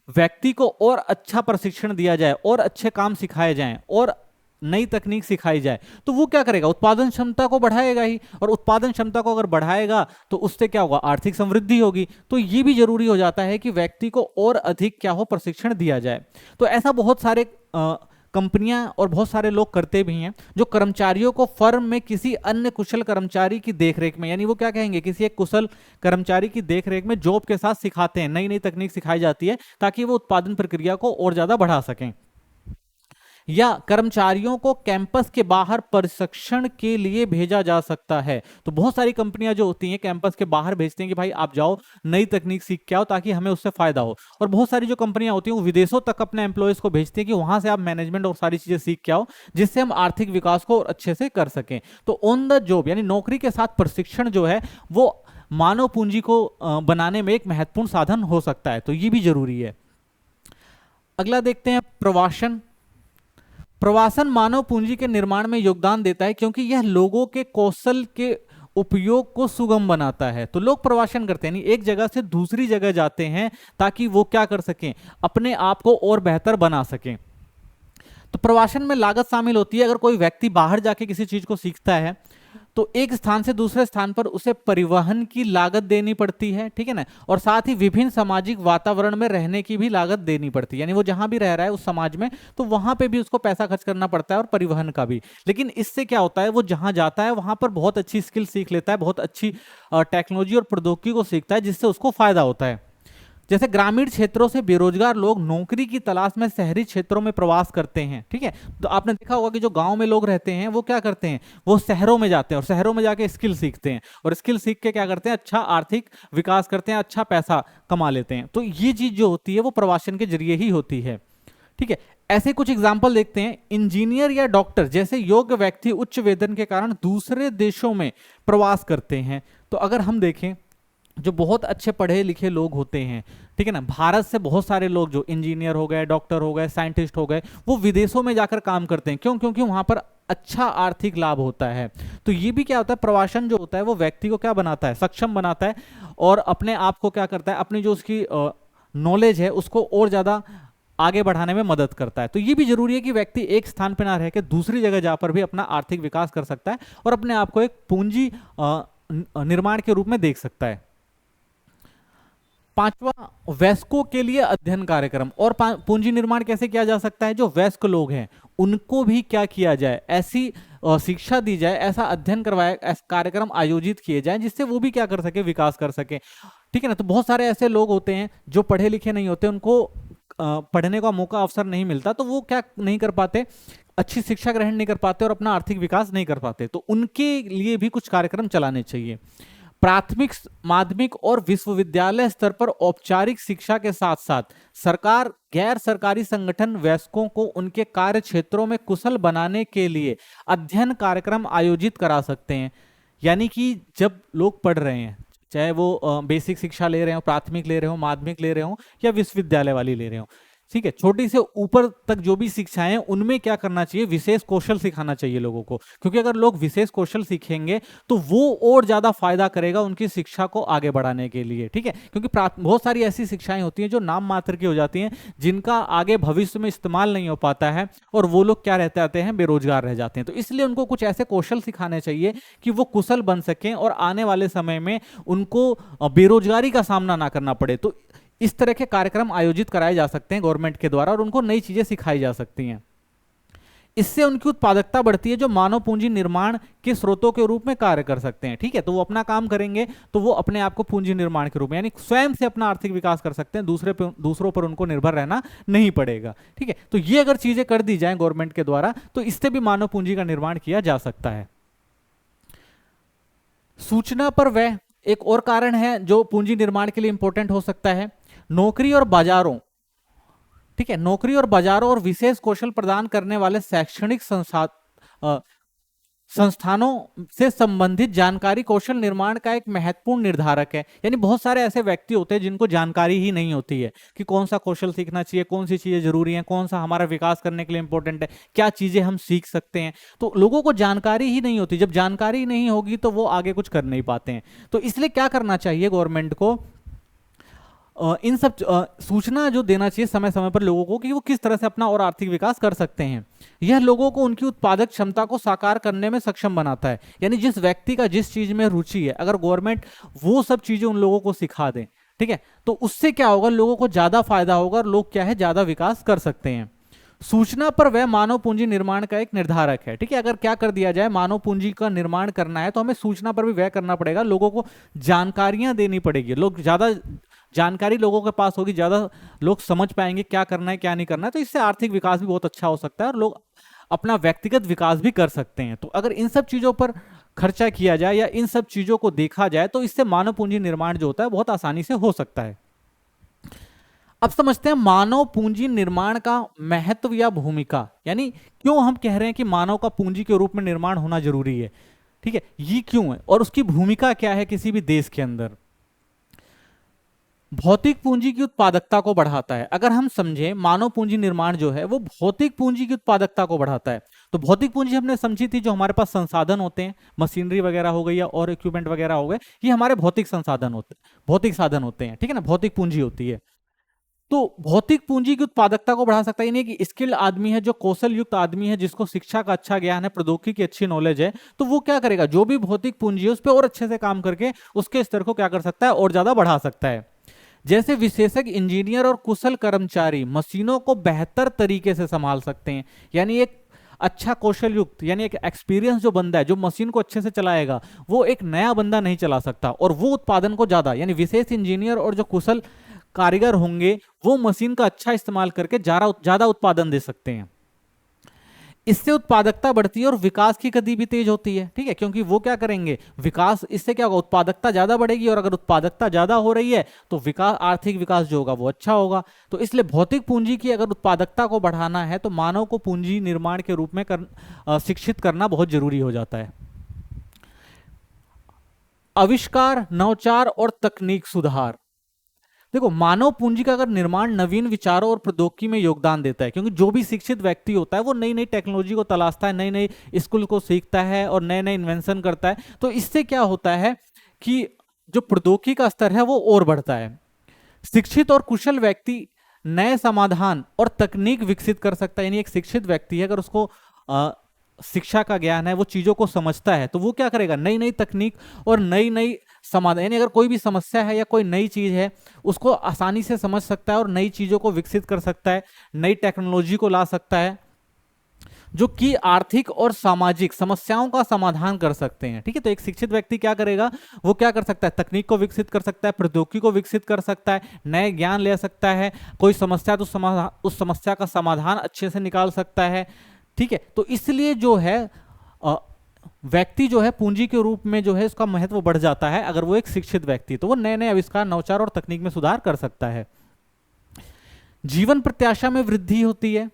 S1: व्यक्ति को और अच्छा प्रशिक्षण दिया जाए, और अच्छे काम सिखाए जाएं, और नई तकनीक सिखाई जाए, तो वो क्या करेगा, उत्पादन क्षमता को बढ़ाएगा ही। और उत्पादन क्षमता को अगर बढ़ाएगा तो उससे क्या होगा, आर्थिक समृद्धि होगी। तो ये भी जरूरी हो जाता है कि व्यक्ति को और अधिक क्या हो, प्रशिक्षण दिया जाए। तो ऐसा बहुत सारे कंपनियां और बहुत सारे लोग करते भी हैं, जो कर्मचारियों को फर्म में किसी अन्य कुशल कर्मचारी की देखरेख में, यानी वो क्या कहेंगे, किसी एक कुशल कर्मचारी की देखरेख में जॉब के साथ सिखाते हैं, नई नई तकनीक सिखाई जाती है ताकि वो उत्पादन प्रक्रिया को और ज्यादा बढ़ा सकें। या कर्मचारियों को कैंपस के बाहर प्रशिक्षण के लिए भेजा जा सकता है। तो बहुत सारी कंपनियां जो होती हैं कैंपस के बाहर भेजती हैं कि भाई आप जाओ, नई तकनीक सीख के आओ, ताकि हमें उससे फायदा हो। और बहुत सारी जो कंपनियां होती हैं वो विदेशों तक अपने एम्प्लॉयज को भेजती हैं कि वहां से आप मैनेजमेंट और सारी चीजें सीख के आओ, जिससे हम आर्थिक विकास को और अच्छे से कर सकें। तो ऑन द जॉब यानी नौकरी के साथ प्रशिक्षण जो है वो मानव पूंजी को बनाने में एक महत्वपूर्ण साधन हो सकता है। तो ये भी जरूरी है। अगला देखते हैं प्रवासन। प्रवासन मानव पूंजी के निर्माण में योगदान देता है, क्योंकि यह लोगों के कौशल के उपयोग को सुगम बनाता है। तो लोग प्रवासन करते हैं, यानी एक जगह से दूसरी जगह जाते हैं ताकि वो क्या कर सकें, अपने आप को और बेहतर बना सकें। तो प्रवासन में लागत शामिल होती है। अगर कोई व्यक्ति बाहर जाके किसी चीज को सीखता है तो एक स्थान से दूसरे स्थान पर उसे परिवहन की लागत देनी पड़ती है, ठीक है ना, और साथ ही विभिन्न सामाजिक वातावरण में रहने की भी लागत देनी पड़ती है। यानी वो जहां भी रह रहा है उस समाज में, तो वहां पे भी उसको पैसा खर्च करना पड़ता है, और परिवहन का भी। लेकिन इससे क्या होता है, वो जहां जाता है वहां पर बहुत अच्छी स्किल सीख लेता है, बहुत अच्छी टेक्नोलॉजी और प्रौद्योगिकी को सीखता है, जिससे उसको फायदा होता है। जैसे ग्रामीण क्षेत्रों से बेरोजगार लोग नौकरी की तलाश में शहरी क्षेत्रों में प्रवास करते हैं, ठीक है। तो आपने देखा होगा कि जो गांव में लोग रहते हैं वो क्या करते हैं, वो शहरों में जाते हैं, और शहरों में जाके स्किल सीखते हैं, और स्किल सीख के क्या करते हैं, अच्छा आर्थिक विकास करते हैं, अच्छा पैसा कमा लेते हैं। तो ये चीज जो होती है वो प्रवासन के जरिए ही होती है, ठीक है। ऐसे कुछ एग्जाम्पल देखते हैं। इंजीनियर या डॉक्टर जैसे योग्य व्यक्ति उच्च वेतन के कारण दूसरे देशों में प्रवास करते हैं। तो अगर हम देखें जो बहुत अच्छे पढ़े लिखे लोग होते हैं, ठीक है ना, भारत से बहुत सारे लोग जो इंजीनियर हो गए, डॉक्टर हो गए, साइंटिस्ट हो गए, वो विदेशों में जाकर काम करते हैं। क्यों? क्योंकि वहां पर अच्छा आर्थिक लाभ होता है। तो ये भी क्या होता है, प्रवासन जो होता है वो व्यक्ति को क्या बनाता है, सक्षम बनाता है, और अपने आप को क्या करता है, अपनी जो उसकी नॉलेज है उसको और ज्यादा आगे बढ़ाने में मदद करता है। तो ये भी जरूरी है कि व्यक्ति एक स्थान पर ना रह के दूसरी जगह जा पर भी अपना आर्थिक विकास कर सकता है और अपने आप को एक पूंजी निर्माण के रूप में देख सकता है। पांचवा, वयस्कों के लिए अध्ययन कार्यक्रम। और पूंजी निर्माण कैसे किया जा सकता है, जो वयस्क लोग हैं उनको भी क्या किया जाए, ऐसी शिक्षा दी जाए, ऐसा अध्ययन करवाए, ऐसा कार्यक्रम आयोजित किए जाए जिससे वो भी क्या कर सके, विकास कर सके, ठीक है ना। तो बहुत सारे ऐसे लोग होते हैं जो पढ़े लिखे नहीं होते, उनको पढ़ने का मौका अवसर नहीं मिलता, तो वो क्या नहीं कर पाते, अच्छी शिक्षा ग्रहण नहीं कर पाते और अपना आर्थिक विकास नहीं कर पाते। तो उनके लिए भी कुछ कार्यक्रम चलाने चाहिए। प्राथमिक, माध्यमिक और विश्वविद्यालय स्तर पर औपचारिक शिक्षा के साथ साथ सरकार, गैर सरकारी संगठन वयस्कों को उनके कार्य क्षेत्रों में कुशल बनाने के लिए अध्ययन कार्यक्रम आयोजित करा सकते हैं। यानी कि जब लोग पढ़ रहे हैं, चाहे वो बेसिक शिक्षा ले रहे हो, प्राथमिक ले रहे हो, माध्यमिक ले रहे हो या विश्वविद्यालय वाली ले रहे हो, ठीक है, छोटी से ऊपर तक जो भी शिक्षाएं हैं उनमें क्या करना चाहिए, विशेष कौशल सिखाना चाहिए लोगों को। क्योंकि अगर लोग विशेष कौशल सीखेंगे तो वो और ज्यादा फायदा करेगा उनकी शिक्षा को आगे बढ़ाने के लिए, ठीक है। क्योंकि बहुत सारी ऐसी शिक्षाएं होती हैं जो नाम मात्र की हो जाती हैं, जिनका आगे भविष्य में इस्तेमाल नहीं हो पाता है और वो लोग क्या रहते आते हैं, बेरोजगार रह जाते हैं। तो इसलिए उनको कुछ ऐसे कौशल सिखाने चाहिए कि वो कुशल बन सकें और आने वाले समय में उनको बेरोजगारी का सामना ना करना पड़े। तो इस तरह के कार्यक्रम आयोजित कराए जा सकते हैं गवर्नमेंट के द्वारा और उनको नई चीजें सिखाई जा सकती हैं। इससे उनकी उत्पादकता बढ़ती है, जो मानव पूंजी निर्माण के स्रोतों के रूप में कार्य कर सकते हैं, ठीक है। तो वो अपना काम करेंगे तो वो अपने आप को पूंजी निर्माण के रूप में, यानी स्वयं से अपना आर्थिक विकास कर सकते हैं, दूसरों पर उनको निर्भर रहना नहीं पड़ेगा, ठीक है। तो ये अगर चीजें कर दी जाए गवर्नमेंट के द्वारा तो इससे भी मानव पूंजी का निर्माण किया जा सकता है। सूचना पर व्यय एक और कारण है जो पूंजी निर्माण के लिए इंपॉर्टेंट हो सकता है। नौकरी और बाजारों, ठीक है, नौकरी और बाजारों और विशेष कौशल प्रदान करने वाले शैक्षणिक संस्थानों से संबंधित जानकारी कौशल निर्माण का एक महत्वपूर्ण निर्धारक है। यानी बहुत सारे ऐसे व्यक्ति होते हैं जिनको जानकारी ही नहीं होती है कि कौन सा कौशल सीखना चाहिए, कौन सी चीजें जरूरी हैं, कौन सा हमारा विकास करने के लिए इंपॉर्टेंट है, क्या चीजें हम सीख सकते हैं। तो लोगों को जानकारी ही नहीं होती, जब जानकारी नहीं होगी तो वो आगे कुछ कर नहीं पाते हैं। तो इसलिए क्या करना चाहिए गवर्नमेंट को, इन सब सूचना जो देना चाहिए समय समय पर लोगों को कि वो किस तरह से अपना और आर्थिक विकास कर सकते हैं। यह लोगों को उनकी उत्पादक क्षमता को साकार करने में सक्षम बनाता है। यानी जिस व्यक्ति का जिस चीज में रुचि है, अगर गवर्नमेंट वो सब चीजें उन लोगों को सिखा दे, ठीक है, तो उससे क्या होगा, लोगों को ज्यादा फायदा होगा और लोग क्या है, ज्यादा विकास कर सकते हैं। सूचना पर वह मानव पूंजी निर्माण का एक निर्धारक है, ठीक है। अगर क्या कर दिया जाए, मानव पूंजी का निर्माण करना है तो हमें सूचना पर भी व्यय करना पड़ेगा, लोगों को जानकारियां देनी पड़ेगी। लोग ज्यादा जानकारी लोगों के पास होगी, ज्यादा लोग समझ पाएंगे क्या करना है क्या नहीं करना है, तो इससे आर्थिक विकास भी बहुत अच्छा हो सकता है और लोग अपना व्यक्तिगत विकास भी कर सकते हैं। तो अगर इन सब चीजों पर खर्चा किया जाए या इन सब चीजों को देखा जाए तो इससे मानव पूंजी निर्माण जो होता है बहुत आसानी से हो सकता है। अब समझते हैं मानव पूंजी निर्माण का महत्व या भूमिका, यानी क्यों हम कह रहे हैं कि मानव का पूंजी के रूप में निर्माण होना जरूरी है, ठीक है, ये क्यों है और उसकी भूमिका क्या है किसी भी देश के अंदर। भौतिक पूंजी की उत्पादकता को बढ़ाता है। अगर हम समझें, मानव पूंजी निर्माण जो है वो भौतिक पूंजी की उत्पादकता को बढ़ाता है। तो भौतिक पूंजी हमने समझी थी, जो हमारे पास संसाधन होते हैं, मशीनरी वगैरह हो गई या और इक्विपमेंट वगैरह हो गए, ये हमारे भौतिक संसाधन होते हैं, भौतिक साधन होते हैं, ठीक है ना, भौतिक पूंजी होती है। तो भौतिक पूंजी की उत्पादकता को बढ़ा सकता है, यानी कि स्किल्ड आदमी है, जो कौशल युक्त आदमी है, जिसको शिक्षा का अच्छा ज्ञान है, प्रौद्योगिकी की अच्छी नॉलेज है, तो वो क्या करेगा, जो भी भौतिक पूंजी है उस पर और अच्छे से काम करके उसके स्तर को क्या कर सकता है, और ज्यादा बढ़ा सकता है। जैसे विशेषज्ञ इंजीनियर और कुशल कर्मचारी मशीनों को बेहतर तरीके से संभाल सकते हैं। यानी एक अच्छा कौशल युक्त, यानी एक एक्सपीरियंस जो बंदा है, जो मशीन को अच्छे से चलाएगा, वो एक नया बंदा नहीं चला सकता, और वो उत्पादन को ज्यादा, यानी विशेष इंजीनियर और जो कुशल कारीगर होंगे वो मशीन का अच्छा इस्तेमाल करके ज्यादा उत्पादन दे सकते हैं। इससे उत्पादकता बढ़ती है और विकास की गति भी तेज होती है, ठीक है, क्योंकि वो क्या करेंगे, विकास, इससे क्या होगा, उत्पादकता ज्यादा बढ़ेगी, और अगर उत्पादकता ज्यादा हो रही है तो विकास, आर्थिक विकास जो होगा वो अच्छा होगा। तो इसलिए भौतिक पूंजी की अगर उत्पादकता को बढ़ाना है तो मानव को पूंजी निर्माण के रूप में शिक्षित करना बहुत जरूरी हो जाता है। आविष्कार, नवाचार और तकनीक सुधार। देखो, मानव पूंजी का अगर निर्माण नवीन विचारों और प्रौद्योगिकी में योगदान देता है, क्योंकि जो भी शिक्षित व्यक्ति होता है वो नई नई टेक्नोलॉजी को तलाशता है, नई नई स्किल को सीखता है और नए नए इन्वेंशन करता है। तो इससे क्या होता है कि जो प्रौद्योगिकी का स्तर है वो और बढ़ता है। शिक्षित और कुशल व्यक्ति नए समाधान और तकनीक विकसित कर सकता है। यानी एक शिक्षित व्यक्ति है, अगर उसको शिक्षा का ज्ञान है, वो चीजों को समझता है, तो वो क्या करेगा, नई नई तकनीक और नई नई समाधान, यानी अगर कोई भी समस्या है या कोई नई चीज है उसको आसानी से समझ सकता है और नई चीजों को विकसित कर सकता है, नई टेक्नोलॉजी को ला सकता है जो कि आर्थिक और सामाजिक समस्याओं का समाधान कर सकते हैं। ठीक है, तो एक शिक्षित व्यक्ति क्या करेगा, वो क्या कर सकता है, तकनीक को विकसित कर सकता है, प्रौद्योगिकी को विकसित कर सकता है, नए ज्ञान ले सकता है, कोई समस्या तो उस समस्या का समाधान अच्छे से निकाल सकता है। ठीक है, तो इसलिए जो है व्यक्ति जो है पूंजी के रूप में जो है उसका महत्व बढ़ जाता है। अगर वो एक शिक्षित व्यक्ति, तो वो नए नए आविष्कार, नवाचार और तकनीक में सुधार कर सकता है। जीवन प्रत्याशा में वृद्धि होती है।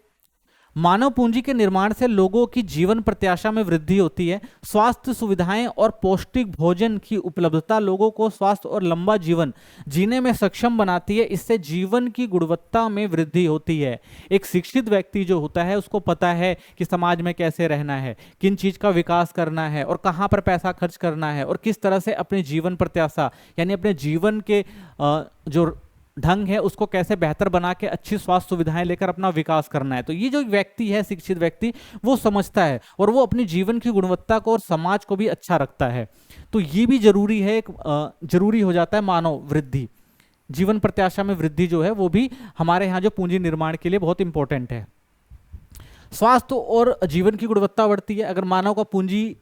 S1: मानव पूंजी के निर्माण से लोगों की जीवन प्रत्याशा में वृद्धि होती है। स्वास्थ्य सुविधाएं और पौष्टिक भोजन की उपलब्धता लोगों को स्वास्थ्य और लंबा जीवन जीने में सक्षम बनाती है। इससे जीवन की गुणवत्ता में वृद्धि होती है। एक शिक्षित व्यक्ति जो होता है उसको पता है कि समाज में कैसे रहना है, किन चीज का विकास करना है और कहाँ पर पैसा खर्च करना है और किस तरह से अपने जीवन प्रत्याशा यानी अपने जीवन के जो ढंग है उसको कैसे बेहतर बना के अच्छी स्वास्थ्य सुविधाएं लेकर अपना विकास करना है। तो ये जो व्यक्ति है, शिक्षित व्यक्ति, वो समझता है और वो अपनी जीवन की गुणवत्ता को और समाज को भी अच्छा रखता है। तो ये भी जरूरी है, एक जरूरी हो जाता है मानव वृद्धि, जीवन प्रत्याशा में वृद्धि जो है वो भी हमारे यहाँ जो पूंजी निर्माण के लिए बहुत इंपॉर्टेंट है। स्वास्थ्य और जीवन की गुणवत्ता बढ़ती है। अगर मानव का पूंजी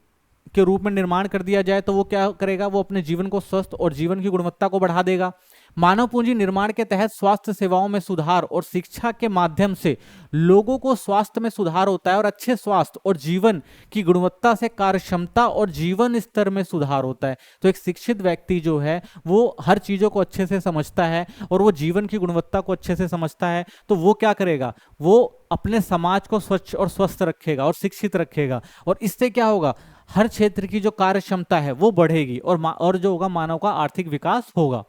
S1: के रूप में निर्माण कर दिया जाए तो वो क्या करेगा, वो अपने जीवन को स्वस्थ और जीवन की गुणवत्ता को बढ़ा देगा। मानव पूंजी निर्माण के तहत स्वास्थ्य सेवाओं में सुधार और शिक्षा के माध्यम से लोगों को स्वास्थ्य में सुधार होता है और अच्छे स्वास्थ्य और जीवन की गुणवत्ता से कार्यक्षमता और जीवन स्तर में सुधार होता है। तो एक शिक्षित व्यक्ति जो है वो हर चीजों को अच्छे से समझता है और वो जीवन की गुणवत्ता को अच्छे से समझता है। तो वो क्या करेगा, वो अपने समाज को स्वच्छ और स्वस्थ रखेगा और शिक्षित रखेगा और इससे क्या होगा, हर क्षेत्र की जो कार्य क्षमता है वो बढ़ेगी और जो होगा मानव का आर्थिक विकास होगा।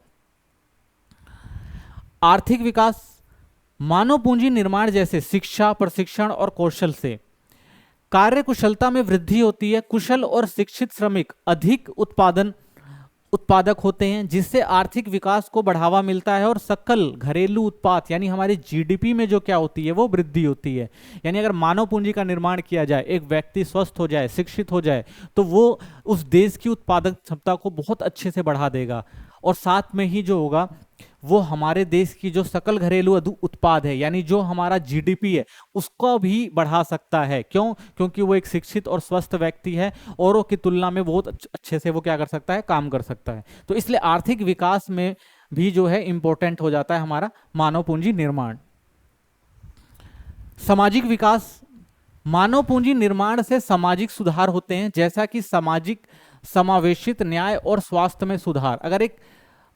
S1: आर्थिक विकास मानव पूंजी निर्माण जैसे शिक्षा, प्रशिक्षण और कौशल से कार्य कुशलता में वृद्धि होती है। कुशल और शिक्षित श्रमिक अधिक उत्पादक होते हैं जिससे आर्थिक विकास को बढ़ावा मिलता है और सकल घरेलू उत्पाद यानी हमारी जीडीपी में जो क्या होती है वो वृद्धि होती है। यानी अगर मानव पूंजी का निर्माण किया जाए, एक व्यक्ति स्वस्थ हो जाए, शिक्षित हो जाए, तो वो उस देश की उत्पादक क्षमता को बहुत अच्छे से बढ़ा देगा और साथ में ही जो होगा वो हमारे देश की जो सकल घरेलू उत्पाद है यानी जो हमारा जीडीपी है उसको भी बढ़ा सकता है। क्यों? क्योंकि वो एक शिक्षित और स्वस्थ व्यक्ति है, औरों की तुलना में बहुत अच्छे से वो क्या कर सकता है, काम कर सकता है। तो इसलिए आर्थिक विकास में भी जो है इंपॉर्टेंट हो जाता है हमारा मानव पूंजी निर्माण। सामाजिक विकास, मानव पूंजी निर्माण से सामाजिक सुधार होते हैं जैसा कि सामाजिक समावेशित न्याय और स्वास्थ्य में सुधार। अगर एक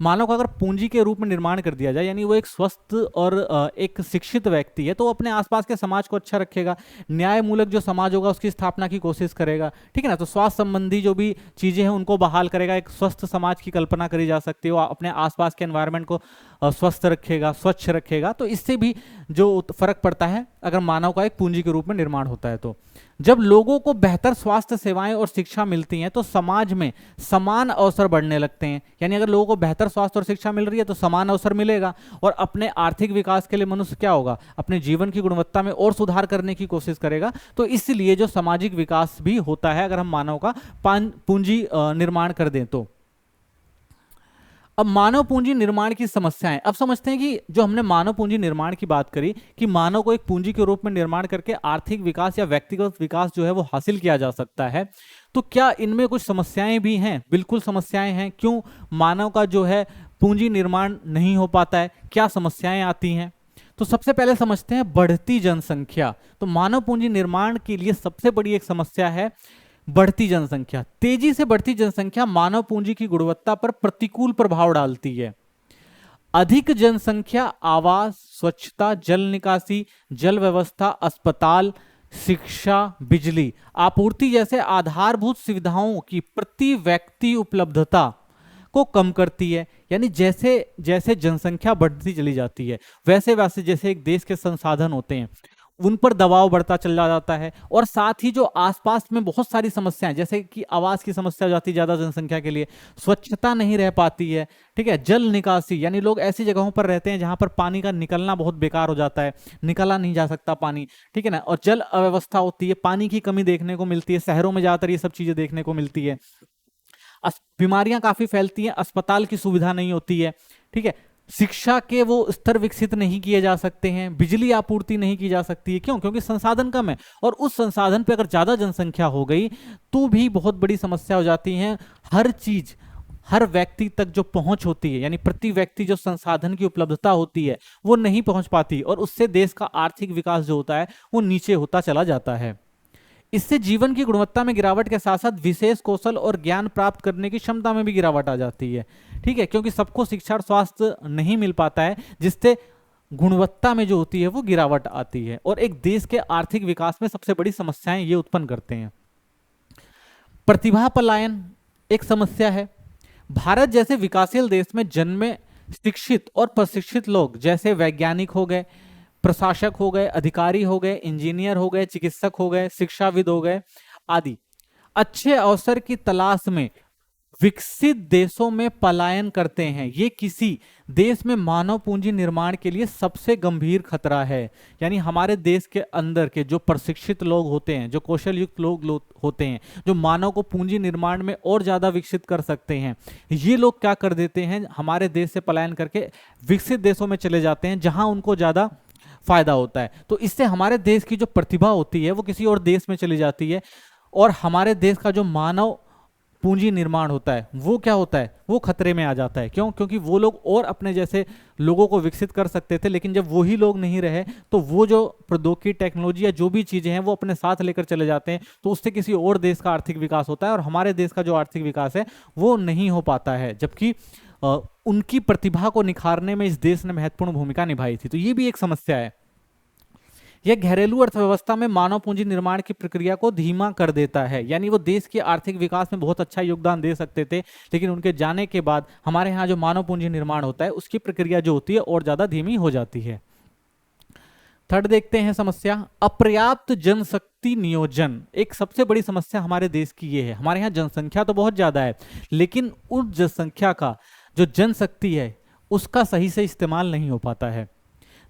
S1: मानव का अगर पूंजी के रूप में निर्माण कर दिया जाए यानी वो एक स्वस्थ और एक शिक्षित व्यक्ति है तो वो अपने आसपास के समाज को अच्छा रखेगा, न्याय मूलक जो समाज होगा उसकी स्थापना की कोशिश करेगा। ठीक है ना, तो स्वास्थ्य संबंधी जो भी चीजें हैं उनको बहाल करेगा, एक स्वस्थ समाज की कल्पना करी जा सकती है। वो अपने आसपास के एनवायरनमेंट को स्वस्थ रखेगा, स्वच्छ रखेगा। तो इससे भी जो फर्क पड़ता है अगर मानव का एक पूंजी के रूप में निर्माण होता है। तो जब लोगों को बेहतर स्वास्थ्य सेवाएं और शिक्षा मिलती हैं तो समाज में समान अवसर बढ़ने लगते हैं। यानी अगर लोगों को बेहतर स्वास्थ्य और शिक्षा मिल रही है तो समान अवसर मिलेगा और अपने आर्थिक विकास के लिए मनुष्य क्या होगा, अपने जीवन की गुणवत्ता में और सुधार करने की कोशिश करेगा। तो इसलिए जो सामाजिक विकास भी होता है अगर हम मानव का पूंजी निर्माण कर दें तो। अब मानव पूंजी निर्माण की समस्याएं, अब समझते हैं कि जो हमने मानव पूंजी निर्माण की बात करी कि मानव को एक पूंजी के रूप में निर्माण करके आर्थिक विकास या व्यक्तिगत विकास जो है वो हासिल किया जा सकता है, तो क्या इनमें कुछ समस्याएं भी हैं? बिल्कुल समस्याएं हैं। क्यों मानव का जो है पूंजी निर्माण नहीं हो पाता है, क्या समस्याएं आती हैं? तो सबसे पहले समझते हैं बढ़ती जनसंख्या। तो मानव पूंजी निर्माण के लिए सबसे बड़ी एक समस्या है बढ़ती जनसंख्या। तेजी से बढ़ती जनसंख्या मानव पूंजी की गुणवत्ता पर प्रतिकूल प्रभाव डालती है। अधिक जनसंख्या आवास, स्वच्छता, जल निकासी, जल व्यवस्था, अस्पताल, शिक्षा, बिजली आपूर्ति जैसे आधारभूत सुविधाओं की प्रति व्यक्ति उपलब्धता को कम करती है। यानी जैसे जैसे जनसंख्या बढ़ती चली जाती है वैसे वैसे जैसे एक देश के संसाधन होते हैं उन पर दबाव बढ़ता चला जाता है, और साथ ही जो आसपास में बहुत सारी समस्याएं जैसे कि आवास की समस्या हो जाती है ज्यादा जनसंख्या के लिए, स्वच्छता नहीं रह पाती है, ठीक है, जल निकासी यानी लोग ऐसी जगहों पर रहते हैं जहां पर पानी का निकलना बहुत बेकार हो जाता है, निकाला नहीं जा सकता पानी, ठीक है ना, और जल अव्यवस्था होती है, पानी की कमी देखने को मिलती है, शहरों में ज्यादातर ये सब चीजें देखने को मिलती है। बीमारियां काफी फैलती हैं, अस्पताल की सुविधा नहीं होती है, ठीक है, शिक्षा के वो स्तर विकसित नहीं किए जा सकते हैं, बिजली आपूर्ति नहीं की जा सकती है। क्यों? क्योंकि संसाधन कम है, और उस संसाधन पे अगर ज्यादा जनसंख्या हो गई तो भी बहुत बड़ी समस्या हो जाती है। हर चीज हर व्यक्ति तक जो पहुंच होती है यानी प्रति व्यक्ति जो संसाधन की उपलब्धता होती है वो नहीं पहुंच पाती, और उससे देश का आर्थिक विकास जो होता है वो नीचे होता चला जाता है। इससे जीवन की गुणवत्ता में गिरावट के साथ साथ विशेष कौशल और ज्ञान प्राप्त करने की क्षमता में भी गिरावट आ जाती है, ठीक है, क्योंकि सबको शिक्षा और स्वास्थ्य नहीं मिल पाता है, जिससे गुणवत्ता में जो होती है वो गिरावट आती है, और एक देश के आर्थिक विकास में सबसे बड़ी समस्याएं ये उत्पन्न करते हैं। प्रतिभा पलायन एक समस्या है। भारत जैसे विकासशील देश में जन्मे शिक्षित और प्रशिक्षित लोग जैसे वैज्ञानिक हो गए, प्रशासक हो गए, अधिकारी हो गए, इंजीनियर हो गए, चिकित्सक हो गए, शिक्षाविद हो गए आदि अच्छे अवसर की तलाश में विकसित देशों में पलायन करते हैं। ये किसी देश में मानव पूंजी निर्माण के लिए सबसे गंभीर खतरा है। यानी हमारे देश के अंदर के जो प्रशिक्षित लोग होते हैं, जो कौशल युक्त लोग होते हैं, जो मानव को पूंजी निर्माण में और ज्यादा विकसित कर सकते हैं, ये लोग क्या कर देते हैं, हमारे देश से पलायन करके विकसित देशों में चले जाते हैं जहां उनको ज्यादा फायदा होता है। तो इससे हमारे देश की जो प्रतिभा होती है वो किसी और देश में चली जाती है, और हमारे देश का जो मानव पूंजी निर्माण होता है वो क्या होता है, वो खतरे में आ जाता है। क्यों? क्योंकि वो लोग और अपने जैसे लोगों को विकसित कर सकते थे, लेकिन जब वही लोग नहीं रहे तो वो जो प्रौद्योगिकी, टेक्नोलॉजी या जो भी चीजें हैं वो अपने साथ लेकर चले जाते हैं, तो उससे किसी और देश का आर्थिक विकास होता है, और हमारे देश का जो आर्थिक विकास है वो नहीं हो पाता है, जबकि उनकी प्रतिभा को निखारने में इस देश ने महत्वपूर्ण भूमिका निभाई थी। तो ये भी एक समस्या है। यह घरेलू अर्थव्यवस्था में मानव पूंजी निर्माण की प्रक्रिया को धीमा कर देता है। यानी वो देश के आर्थिक विकास में बहुत अच्छा योगदान दे सकते थे, लेकिन उनके जाने के बाद हमारे यहाँ जो मानव पूंजी निर्माण होता है उसकी प्रक्रिया जो होती है और ज्यादा धीमी हो जाती है। थर्ड देखते हैं समस्या, अपर्याप्त जनशक्ति नियोजन। एक सबसे बड़ी समस्या हमारे देश की ये है, हमारे यहाँ जनसंख्या तो बहुत ज्यादा है, लेकिन उस जनसंख्या का जो जनशक्ति है उसका सही से इस्तेमाल नहीं हो पाता है।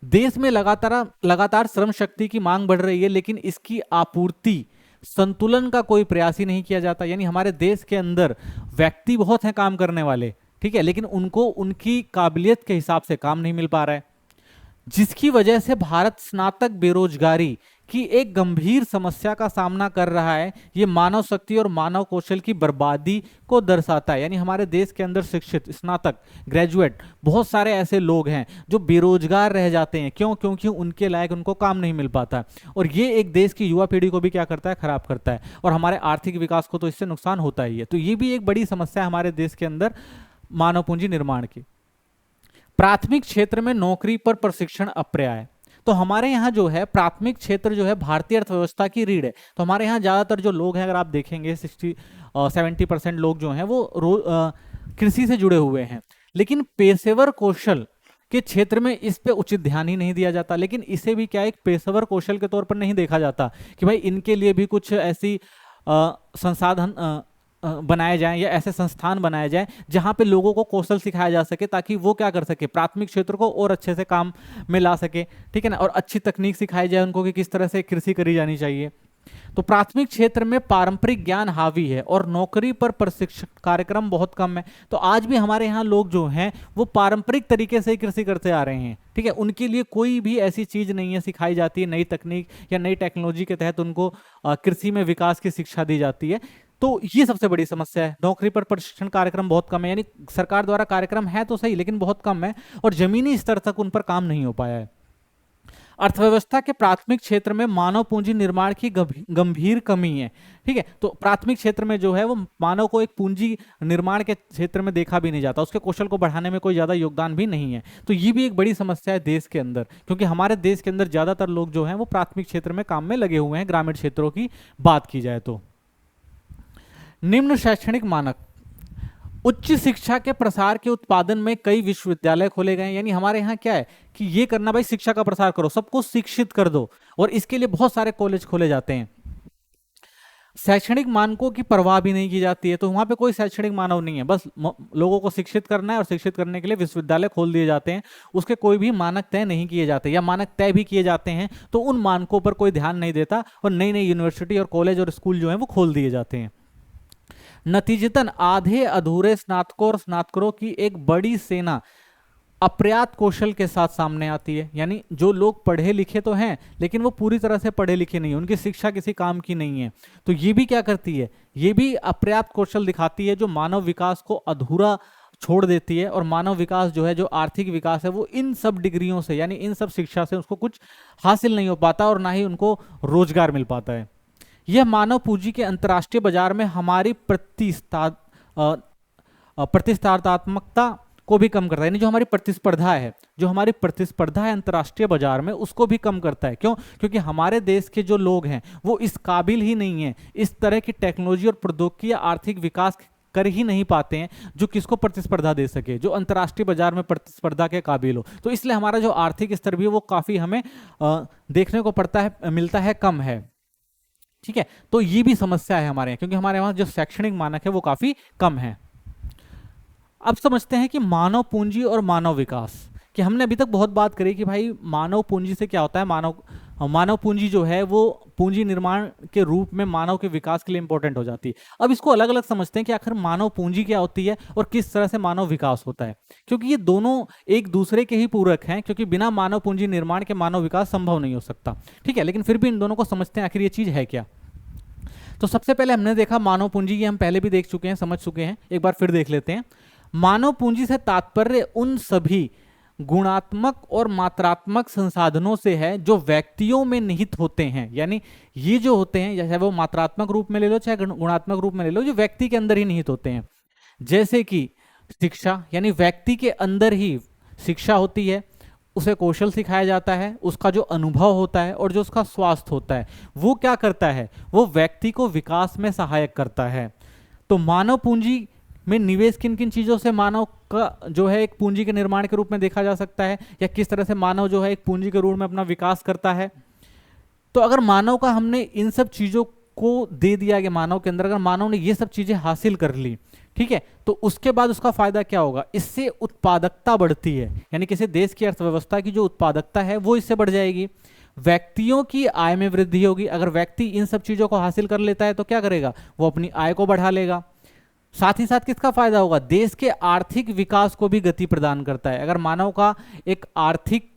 S1: देश में लगातार श्रम शक्ति की मांग बढ़ रही है, लेकिन इसकी आपूर्ति संतुलन का कोई प्रयास ही नहीं किया जाता। यानी हमारे देश के अंदर व्यक्ति बहुत हैं काम करने वाले, ठीक है, लेकिन उनको उनकी काबिलियत के हिसाब से काम नहीं मिल पा रहा है, जिसकी वजह से भारत स्नातक बेरोजगारी की एक गंभीर समस्या का सामना कर रहा है। ये मानव शक्ति और मानव कौशल की बर्बादी को दर्शाता है। यानी हमारे देश के अंदर शिक्षित, स्नातक, ग्रेजुएट बहुत सारे ऐसे लोग हैं जो बेरोजगार रह जाते हैं। क्यों? क्योंकि उनके लायक उनको काम नहीं मिल पाता, और ये एक देश की युवा पीढ़ी को भी क्या करता है, खराब करता है, और हमारे आर्थिक विकास को तो इससे नुकसान होता ही है। तो ये भी एक बड़ी समस्या है हमारे देश के अंदर मानव पूंजी निर्माण की। प्राथमिक क्षेत्र में नौकरी पर प्रशिक्षण अपर्याय। तो हमारे यहाँ जो है प्राथमिक क्षेत्र जो है भारतीय अर्थव्यवस्था की रीढ़ है। तो हमारे यहाँ ज्यादातर जो लोग हैं, अगर आप देखेंगे 70% लोग जो हैं वो कृषि से जुड़े हुए हैं, लेकिन पेशेवर कौशल के क्षेत्र में इस पे उचित ध्यान ही नहीं दिया जाता। लेकिन इसे भी क्या एक पेशेवर कौशल के तौर पर नहीं देखा जाता कि भाई इनके लिए भी कुछ ऐसी संसाधन बनाए जाएं या ऐसे संस्थान बनाए जाएं जहां पे लोगों को कौशल सिखाया जा सके, ताकि वो क्या कर सके, प्राथमिक क्षेत्र को और अच्छे से काम में ला सके, ठीक है ना, और अच्छी तकनीक सिखाई जाए उनको कि किस तरह से कृषि करी जानी चाहिए। तो प्राथमिक क्षेत्र में पारंपरिक ज्ञान हावी है और नौकरी पर प्रशिक्षण कार्यक्रम बहुत कम है। तो आज भी हमारे यहाँ लोग जो हैं वो पारंपरिक तरीके से ही कृषि करते आ रहे हैं, ठीक है, उनके लिए कोई भी ऐसी चीज नहीं है सिखाई जाती है, नई तकनीक या नई टेक्नोलॉजी के तहत उनको कृषि में विकास की शिक्षा दी जाती है। तो ये सबसे बड़ी समस्या है, नौकरी पर प्रशिक्षण कार्यक्रम बहुत कम है। यानी सरकार द्वारा कार्यक्रम है तो सही, लेकिन बहुत कम है, और जमीनी स्तर तक उन पर काम नहीं हो पाया है। अर्थव्यवस्था के प्राथमिक क्षेत्र में मानव पूंजी निर्माण की गंभीर कमी है, ठीक है। तो प्राथमिक क्षेत्र में जो है वो मानव को एक पूंजी निर्माण के क्षेत्र में देखा भी नहीं जाता, उसके कौशल को बढ़ाने में कोई ज्यादा योगदान भी नहीं है। तो ये भी एक बड़ी समस्या है देश के अंदर, क्योंकि हमारे देश के अंदर ज्यादातर लोग जो हैं वो प्राथमिक क्षेत्र में काम में लगे हुए हैं। ग्रामीण क्षेत्रों की बात की जाए तो निम्न शैक्षणिक मानक, उच्च शिक्षा के प्रसार के उत्पादन में कई विश्वविद्यालय खोले गए, यानी हमारे यहाँ क्या है कि ये करना भाई, शिक्षा का प्रसार करो, सबको शिक्षित कर दो, और इसके लिए बहुत सारे कॉलेज खोले जाते हैं। शैक्षणिक मानकों की परवाह भी नहीं की जाती है, तो वहां पे कोई शैक्षणिक मानव नहीं है, बस लोगों को शिक्षित करना है, और शिक्षित करने के लिए विश्वविद्यालय खोल दिए जाते हैं। उसके कोई भी मानक तय नहीं किए जाते, या मानक तय भी किए जाते हैं तो उन मानकों पर कोई ध्यान नहीं देता, और नई नई यूनिवर्सिटी और कॉलेज और स्कूल जो है वो खोल दिए जाते हैं। नतीजतन आधे अधूरे स्नातकों और स्नातकों की एक बड़ी सेना अपर्याप्त कौशल के साथ सामने आती है, यानी जो लोग पढ़े लिखे तो हैं लेकिन वो पूरी तरह से पढ़े लिखे नहीं है, उनकी शिक्षा किसी काम की नहीं है, तो ये भी क्या करती है, ये भी अपर्याप्त कौशल दिखाती है, जो मानव विकास को अधूरा छोड़ देती है। और मानव विकास जो है, जो आर्थिक विकास है, वो इन सब डिग्रियों से, यानी इन सब शिक्षा से उसको कुछ हासिल नहीं हो पाता, और ना ही उनको रोजगार मिल पाता है। यह मानव पूंजी के अंतर्राष्ट्रीय बाजार में हमारी प्रतिस्पर्धात्मकता को भी कम करता है, यानी जो हमारी प्रतिस्पर्धा है अंतर्राष्ट्रीय बाजार में, उसको भी कम करता है। क्यों? क्योंकि हमारे देश के जो लोग हैं वो इस काबिल ही नहीं है, इस तरह की टेक्नोलॉजी और प्रौद्योगिकी या आर्थिक विकास कर ही नहीं पाते हैं जो किसको प्रतिस्पर्धा दे सके, जो अंतर्राष्ट्रीय बाजार में प्रतिस्पर्धा के काबिल हो। तो इसलिए हमारा जो आर्थिक स्तर भी है वो काफी हमें देखने को मिलता है कम है। ठीक है, तो ये भी समस्या है हमारे यहाँ, क्योंकि हमारे वहां जो शैक्षणिक मानक है वो काफी कम है। अब समझते हैं कि मानव पूंजी और मानव विकास, कि हमने अभी तक बहुत बात करी कि भाई मानव पूंजी से क्या होता है, मानव पूंजी जो है वो पूंजी निर्माण के रूप में मानव के विकास के लिए इंपॉर्टेंट हो जाती है। अब इसको अलग अलग समझते हैं कि आखिर मानव पूंजी क्या होती है और किस तरह से मानव विकास होता है, क्योंकि ये दोनों एक दूसरे के ही पूरक हैं, क्योंकि बिना मानव पूंजी निर्माण के मानव विकास संभव नहीं हो सकता। ठीक है, लेकिन फिर भी इन दोनों को समझते हैं आखिर ये चीज है क्या। तो सबसे पहले हमने देखा मानव पूंजी, ये हम पहले भी देख चुके हैं, समझ चुके हैं, एक बार फिर देख लेते हैं। मानव पूंजी से तात्पर्य उन सभी गुणात्मक और मात्रात्मक संसाधनों से है जो व्यक्तियों में निहित होते हैं, यानी ये जो होते हैं, जैसे वो मात्रात्मक रूप में ले लो चाहे गुणात्मक रूप में ले लो, जो व्यक्ति के अंदर ही निहित होते हैं। जैसे कि शिक्षा, यानी व्यक्ति के अंदर ही शिक्षा होती है, उसे कौशल सिखाया जाता है, उसका जो अनुभव होता है और जो उसका स्वास्थ्य होता है वो क्या करता है, वो व्यक्ति को विकास में सहायक करता है। तो मानव पूंजी में निवेश किन किन चीजों से मानव का जो है एक पूंजी के निर्माण के रूप में देखा जा सकता है, या किस तरह से मानव जो है एक पूंजी के रूप में अपना विकास करता है। तो अगर मानव का हमने इन सब चीजों को दे दिया कि मानव के अंदर अगर मानव ने ये सब चीजें हासिल कर ली, ठीक है, तो उसके बाद उसका फायदा क्या होगा, इससे उत्पादकता बढ़ती है, यानी किसी देश की अर्थव्यवस्था की जो उत्पादकता है वो इससे बढ़ जाएगी। व्यक्तियों की आय में वृद्धि होगी, अगर व्यक्ति इन सब चीजों को हासिल कर लेता है तो क्या करेगा, वो अपनी आय को बढ़ा लेगा। साथ ही साथ किसका फायदा होगा, देश के आर्थिक विकास को भी गति प्रदान करता है। अगर मानव का एक आर्थिक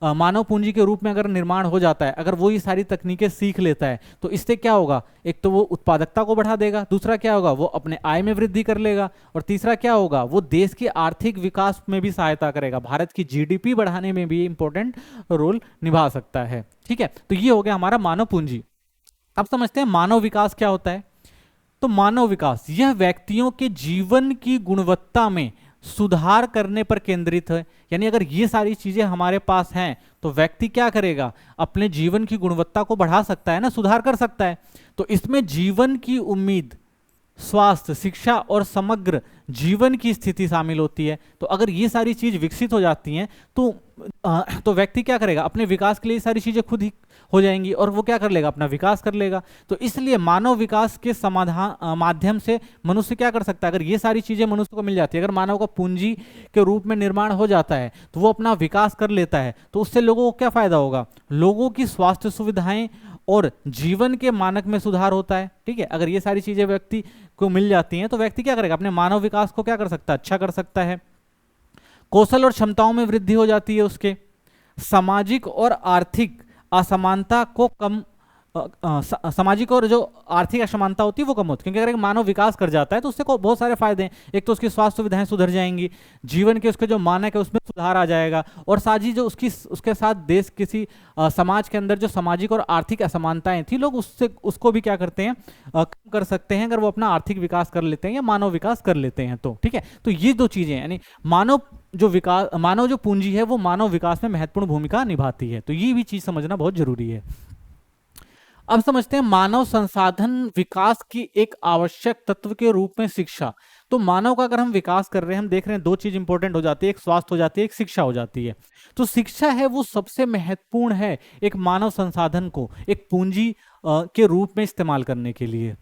S1: मानव पूंजी के रूप में अगर निर्माण हो जाता है, अगर वो ये सारी तकनीकें सीख लेता है, तो इससे क्या होगा, एक तो वो उत्पादकता को बढ़ा देगा, दूसरा क्या होगा, वो अपने आय में वृद्धि कर लेगा, और तीसरा क्या होगा, वो देश के आर्थिक विकास में भी सहायता करेगा, भारत की जीडीपी बढ़ाने में भी इंपॉर्टेंट रोल निभा सकता है। ठीक है, तो ये हो गया हमारा मानव पूंजी। अब समझते हैं मानव विकास क्या होता है। तो मानव विकास यह व्यक्तियों के जीवन की गुणवत्ता में सुधार करने पर केंद्रित है, यानी अगर ये सारी चीजें हमारे पास हैं तो व्यक्ति क्या करेगा, अपने जीवन की गुणवत्ता को बढ़ा सकता है ना, सुधार कर सकता है। तो इसमें जीवन की उम्मीद, स्वास्थ्य, शिक्षा और समग्र जीवन की स्थिति शामिल होती है। तो अगर ये सारी चीज विकसित हो जाती हैं तो व्यक्ति क्या करेगा, अपने विकास के लिए सारी चीजें खुद ही हो जाएंगी और वो क्या कर लेगा, अपना विकास कर लेगा। तो इसलिए मानव विकास के समाधान माध्यम से मनुष्य क्या कर सकता है, अगर ये सारी चीजें मनुष्य को मिल जाती है, अगर मानव का पूंजी के रूप में निर्माण हो जाता है तो वो अपना विकास कर लेता है, तो उससे लोगों को क्या फायदा होगा, लोगों की स्वास्थ्य सुविधाएं और जीवन के मानक में सुधार होता है। ठीक है, अगर ये सारी चीजें व्यक्ति को मिल जाती हैं तो व्यक्ति क्या करेगा, अपने मानव विकास को क्या कर सकता है, अच्छा कर सकता है। कौशल और क्षमताओं में वृद्धि हो जाती है उसके, सामाजिक और आर्थिक असमानता को कम सामाजिक और जो आर्थिक असमानता होती है वो कम होती है, क्योंकि अगर एक मानव विकास कर जाता है तो उससे बहुत सारे फायदे हैं। एक तो उसकी स्वास्थ्य सुविधाएं सुधर जाएंगी, जीवन के उसके जो मानक है उसमें सुधार आ जाएगा, और साथ ही जो उसके साथ देश किसी समाज के अंदर जो सामाजिक और आर्थिक असमानताएं थी, लोग उसको भी क्या करते हैं, कम कर सकते हैं, अगर वो अपना आर्थिक विकास कर लेते हैं या मानव विकास कर लेते हैं तो। ठीक है, तो ये दो चीजें, यानी मानव जो पूंजी है वो मानव विकास में महत्वपूर्ण भूमिका निभाती है। तो ये भी चीज समझना बहुत जरूरी है। अब समझते हैं मानव संसाधन विकास की एक आवश्यक तत्व के रूप में शिक्षा। तो मानव का अगर हम विकास कर रहे हैं, हम देख रहे हैं दो चीज इंपॉर्टेंट हो जाती है, एक स्वास्थ्य हो जाती है, एक शिक्षा हो जाती है। तो शिक्षा है वो सबसे महत्वपूर्ण है एक मानव संसाधन को एक पूंजी के रूप में इस्तेमाल करने के लिए।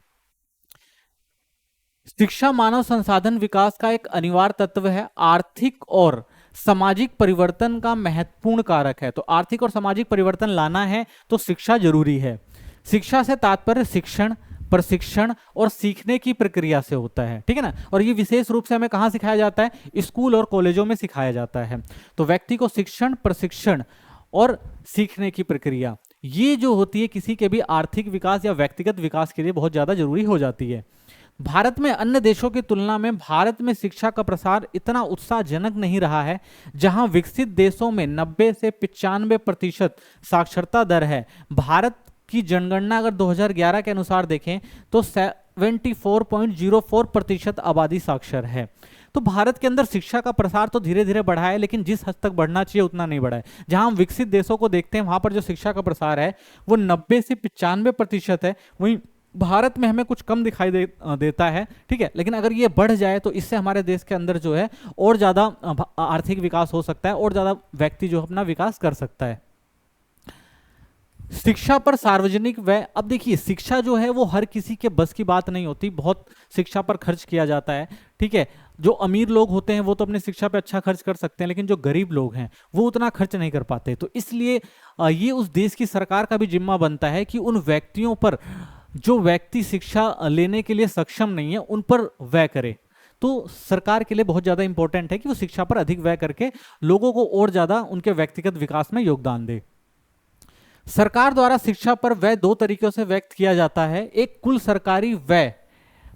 S1: शिक्षा मानव संसाधन विकास का एक अनिवार्य तत्व है, आर्थिक और सामाजिक परिवर्तन का महत्वपूर्ण कारक है। तो आर्थिक और सामाजिक परिवर्तन लाना है तो शिक्षा जरूरी है। शिक्षा से तात्पर्य शिक्षण, प्रशिक्षण और सीखने की प्रक्रिया से होता है, ठीक है ना। और ये विशेष रूप से हमें कहाँ सिखाया जाता है, स्कूल और कॉलेजों में सिखाया जाता है। तो व्यक्ति को शिक्षण, प्रशिक्षण और सीखने की प्रक्रिया ये जो होती है किसी के भी आर्थिक विकास या व्यक्तिगत विकास के लिए बहुत ज्यादा जरूरी हो जाती है। भारत में अन्य देशों की तुलना में भारत में शिक्षा का प्रसार इतना उत्साहजनक नहीं रहा है। जहां विकसित देशों में 90 से 95% साक्षरता दर है, भारत की जनगणना अगर 2011 के अनुसार देखें तो 74.04% आबादी साक्षर है। तो भारत के अंदर शिक्षा का प्रसार तो धीरे धीरे बढ़ा है, लेकिन जिस हद तक बढ़ना चाहिए उतना नहीं बढ़ा है। जहां हम विकसित देशों को देखते हैं वहां पर जो शिक्षा का प्रसार है वो 90 से 95% है, वहीं भारत में हमें कुछ कम दिखाई देता है, ठीक है। लेकिन अगर ये बढ़ जाए तो इससे हमारे देश के अंदर जो है और ज़्यादा आर्थिक विकास हो सकता है और ज़्यादा व्यक्ति जो अपना विकास कर सकता है। शिक्षा पर सार्वजनिक व्यय, अब देखिए शिक्षा जो है वो हर किसी के बस की बात नहीं होती, बहुत शिक्षा पर खर्च किया जाता है, ठीक है। जो अमीर लोग होते हैं वो तो अपनी शिक्षा पे अच्छा खर्च कर सकते हैं, लेकिन जो गरीब लोग हैं वो उतना खर्च नहीं कर पाते। तो इसलिए ये उस देश की सरकार का भी जिम्मा बनता है कि उन व्यक्तियों पर जो व्यक्ति शिक्षा लेने के लिए सक्षम नहीं है उन पर व्यय करे। तो सरकार के लिए बहुत ज़्यादा इंपॉर्टेंट है कि वो शिक्षा पर अधिक व्यय करके लोगों को और ज़्यादा उनके व्यक्तिगत विकास में योगदान दे। सरकार द्वारा शिक्षा पर व्यय दो तरीकों से व्यक्त किया जाता है, एक कुल सरकारी व्यय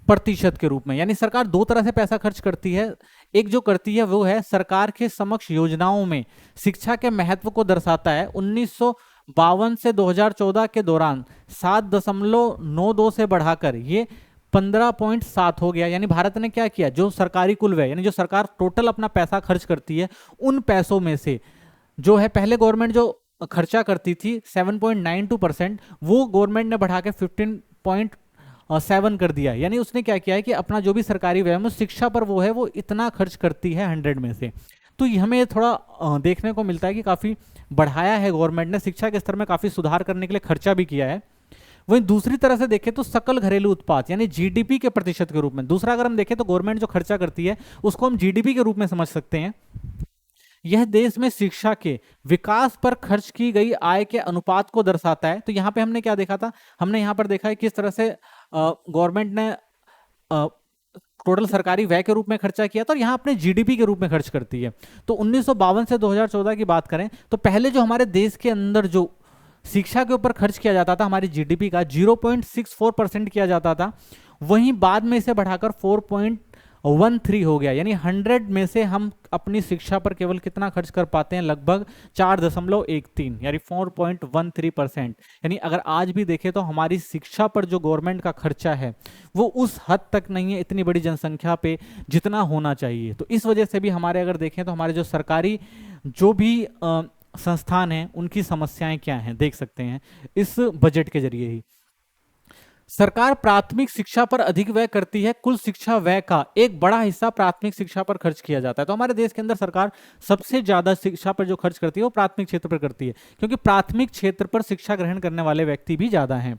S1: प्रतिशत के रूप में, यानी सरकार दो तरह से पैसा खर्च करती है। एक जो करती है वो है सरकार के समक्ष योजनाओं में शिक्षा के महत्व को दर्शाता है। 1952 से 2014 के दौरान 7.92 से बढ़ाकर ये 15.7 हो गया। यानी भारत ने क्या किया, जो सरकारी कुल व्यय यानी जो सरकार टोटल अपना पैसा खर्च करती है उन पैसों में से जो है पहले गवर्नमेंट जो खर्चा करती थी 7.92%, वो गवर्नमेंट ने बढ़ा के 15.7 कर दिया। यानी उसने क्या किया है कि अपना जो भी सरकारी व्यय है शिक्षा पर वो है वो इतना खर्च करती है 100 में से। तो हमें थोड़ा देखने को मिलता है कि काफ़ी बढ़ाया है गवर्नमेंट ने, शिक्षा के स्तर में काफ़ी सुधार करने के लिए खर्चा भी किया है। वहीं दूसरी तरह से देखें तो सकल घरेलू उत्पाद यानी जीडीपी के प्रतिशत के रूप में, दूसरा अगर हम देखें तो गवर्नमेंट जो खर्चा करती है उसको हम जीडीपी के रूप में समझ सकते हैं। यह देश में शिक्षा के विकास पर खर्च की गई आय के अनुपात को दर्शाता है। तो यहाँ पे हमने क्या देखा था, हमने यहाँ पर देखा है किस तरह से गवर्नमेंट ने टोटल सरकारी व्यय के रूप में खर्चा किया था और यहाँ अपने जीडीपी के रूट में खर्च करती है। तो 1952 से 2014 की बात करें तो पहले जो हमारे देश के अंदर जो शिक्षा के ऊपर खर्च किया जाता था हमारी जीडीपी का 0.64% किया जाता था, वहीं बाद में इसे बढ़ाकर 4.13 हो गया। यानी 100 में से हम अपनी शिक्षा पर केवल कितना खर्च कर पाते हैं, लगभग 4.13 यानी 4.13%। यानी अगर आज भी देखें तो हमारी शिक्षा पर जो गवर्नमेंट का खर्चा है वो उस हद तक नहीं है इतनी बड़ी जनसंख्या पे जितना होना चाहिए। तो इस वजह से भी हमारे अगर देखें तो हमारे जो सरकारी जो भी संस्थान हैं उनकी समस्याएं क्या हैं देख सकते हैं इस बजट के जरिए ही। सरकार प्राथमिक शिक्षा पर अधिक व्यय करती है, कुल शिक्षा व्यय का एक बड़ा हिस्सा प्राथमिक शिक्षा पर खर्च किया जाता है। तो हमारे देश के अंदर सरकार सबसे ज्यादा शिक्षा पर जो खर्च करती है वो प्राथमिक क्षेत्र पर करती है, क्योंकि प्राथमिक क्षेत्र पर शिक्षा ग्रहण करने वाले व्यक्ति भी ज्यादा हैं।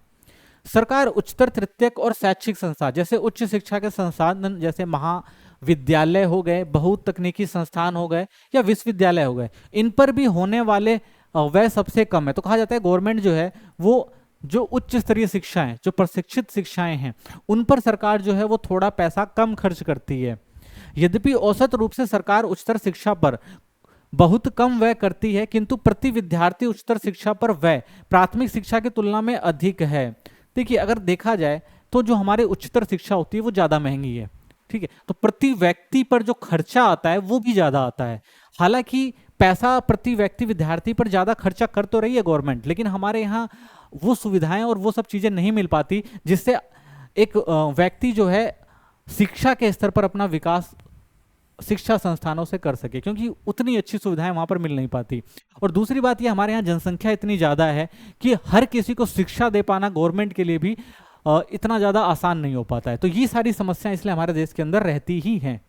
S1: सरकार उच्चतर तृतीयक और शैक्षिक संस्थान जैसे उच्च शिक्षा के संसाधन जैसे महाविद्यालय हो गए, बहुतकनीकी संस्थान हो गए या विश्वविद्यालय हो गए, इन पर भी होने वाले व्यय सबसे कम है। तो कहा जाता है गवर्नमेंट जो है वो जो उच्च स्तरीय शिक्षाएं जो प्रशिक्षित शिक्षाएं हैं उन पर सरकार जो है वो थोड़ा पैसा कम खर्च करती है। यद्यपि औसत रूप से सरकार उच्चतर शिक्षा पर बहुत कम व्यय करती है, किंतु प्रति विद्यार्थी उच्चतर शिक्षा पर व्यय प्राथमिक शिक्षा की तुलना में अधिक है। देखिए अगर देखा जाए तो जो हमारे उच्चतर शिक्षा होती है वो ज्यादा महंगी है, ठीक है, तो प्रति व्यक्ति पर जो खर्चा आता है वो भी ज्यादा आता है। हालांकि पैसा प्रति व्यक्ति विद्यार्थी पर ज्यादा खर्चा कर तो रही है गवर्नमेंट, लेकिन हमारे यहाँ वो सुविधाएं और वो सब चीजें नहीं मिल पाती जिससे एक व्यक्ति जो है शिक्षा के स्तर पर अपना विकास शिक्षा संस्थानों से कर सके, क्योंकि उतनी अच्छी सुविधाएं वहां पर मिल नहीं पाती। और दूसरी बात ये हमारे यहाँ जनसंख्या इतनी ज्यादा है कि हर किसी को शिक्षा दे पाना गवर्नमेंट के लिए भी इतना ज़्यादा आसान नहीं हो पाता है। तो ये सारी समस्याएं इसलिए हमारे देश के अंदर रहती ही हैं।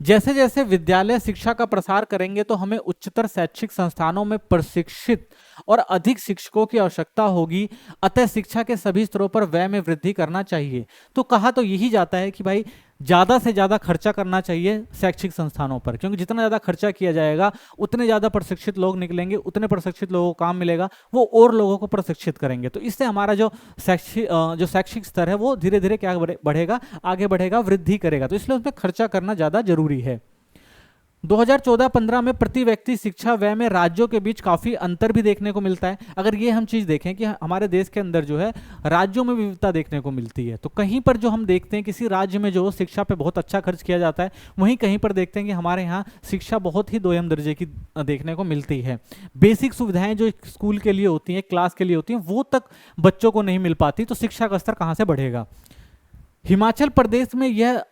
S1: जैसे जैसे विद्यालय शिक्षा का प्रसार करेंगे तो हमें उच्चतर शैक्षिक संस्थानों में प्रशिक्षित और अधिक शिक्षकों की आवश्यकता होगी, अतः शिक्षा के सभी स्तरों पर व्यय में वृद्धि करना चाहिए। तो कहा तो यही जाता है कि भाई ज़्यादा से ज़्यादा खर्चा करना चाहिए शैक्षिक संस्थानों पर, क्योंकि जितना ज़्यादा खर्चा किया जाएगा उतने ज़्यादा प्रशिक्षित लोग निकलेंगे, उतने प्रशिक्षित लोगों को काम मिलेगा, वो और लोगों को प्रशिक्षित करेंगे। तो इससे हमारा जो शैक्षिक स्तर है वो धीरे धीरे क्या बढ़ेगा, आगे बढ़ेगा, वृद्धि करेगा। तो इसलिए उसमें खर्चा करना ज़्यादा जरूरी है। 2014-15 में प्रति व्यक्ति शिक्षा व्यय में राज्यों के बीच काफी अंतर भी देखने को मिलता है। अगर ये हम चीज देखें कि हमारे देश के अंदर जो है राज्यों में विविधता देखने को मिलती है, तो कहीं पर जो हम देखते हैं किसी राज्य में जो शिक्षा पे बहुत अच्छा खर्च किया जाता है, वहीं कहीं पर देखते हैं कि हमारे यहाँ शिक्षा बहुत ही दोयम दर्जे की देखने को मिलती है। बेसिक सुविधाएं जो स्कूल के लिए होती हैं, क्लास के लिए होती हैं, वो तक बच्चों को नहीं मिल पाती, तो शिक्षा का स्तर कहाँ से बढ़ेगा। हिमाचल प्रदेश में यह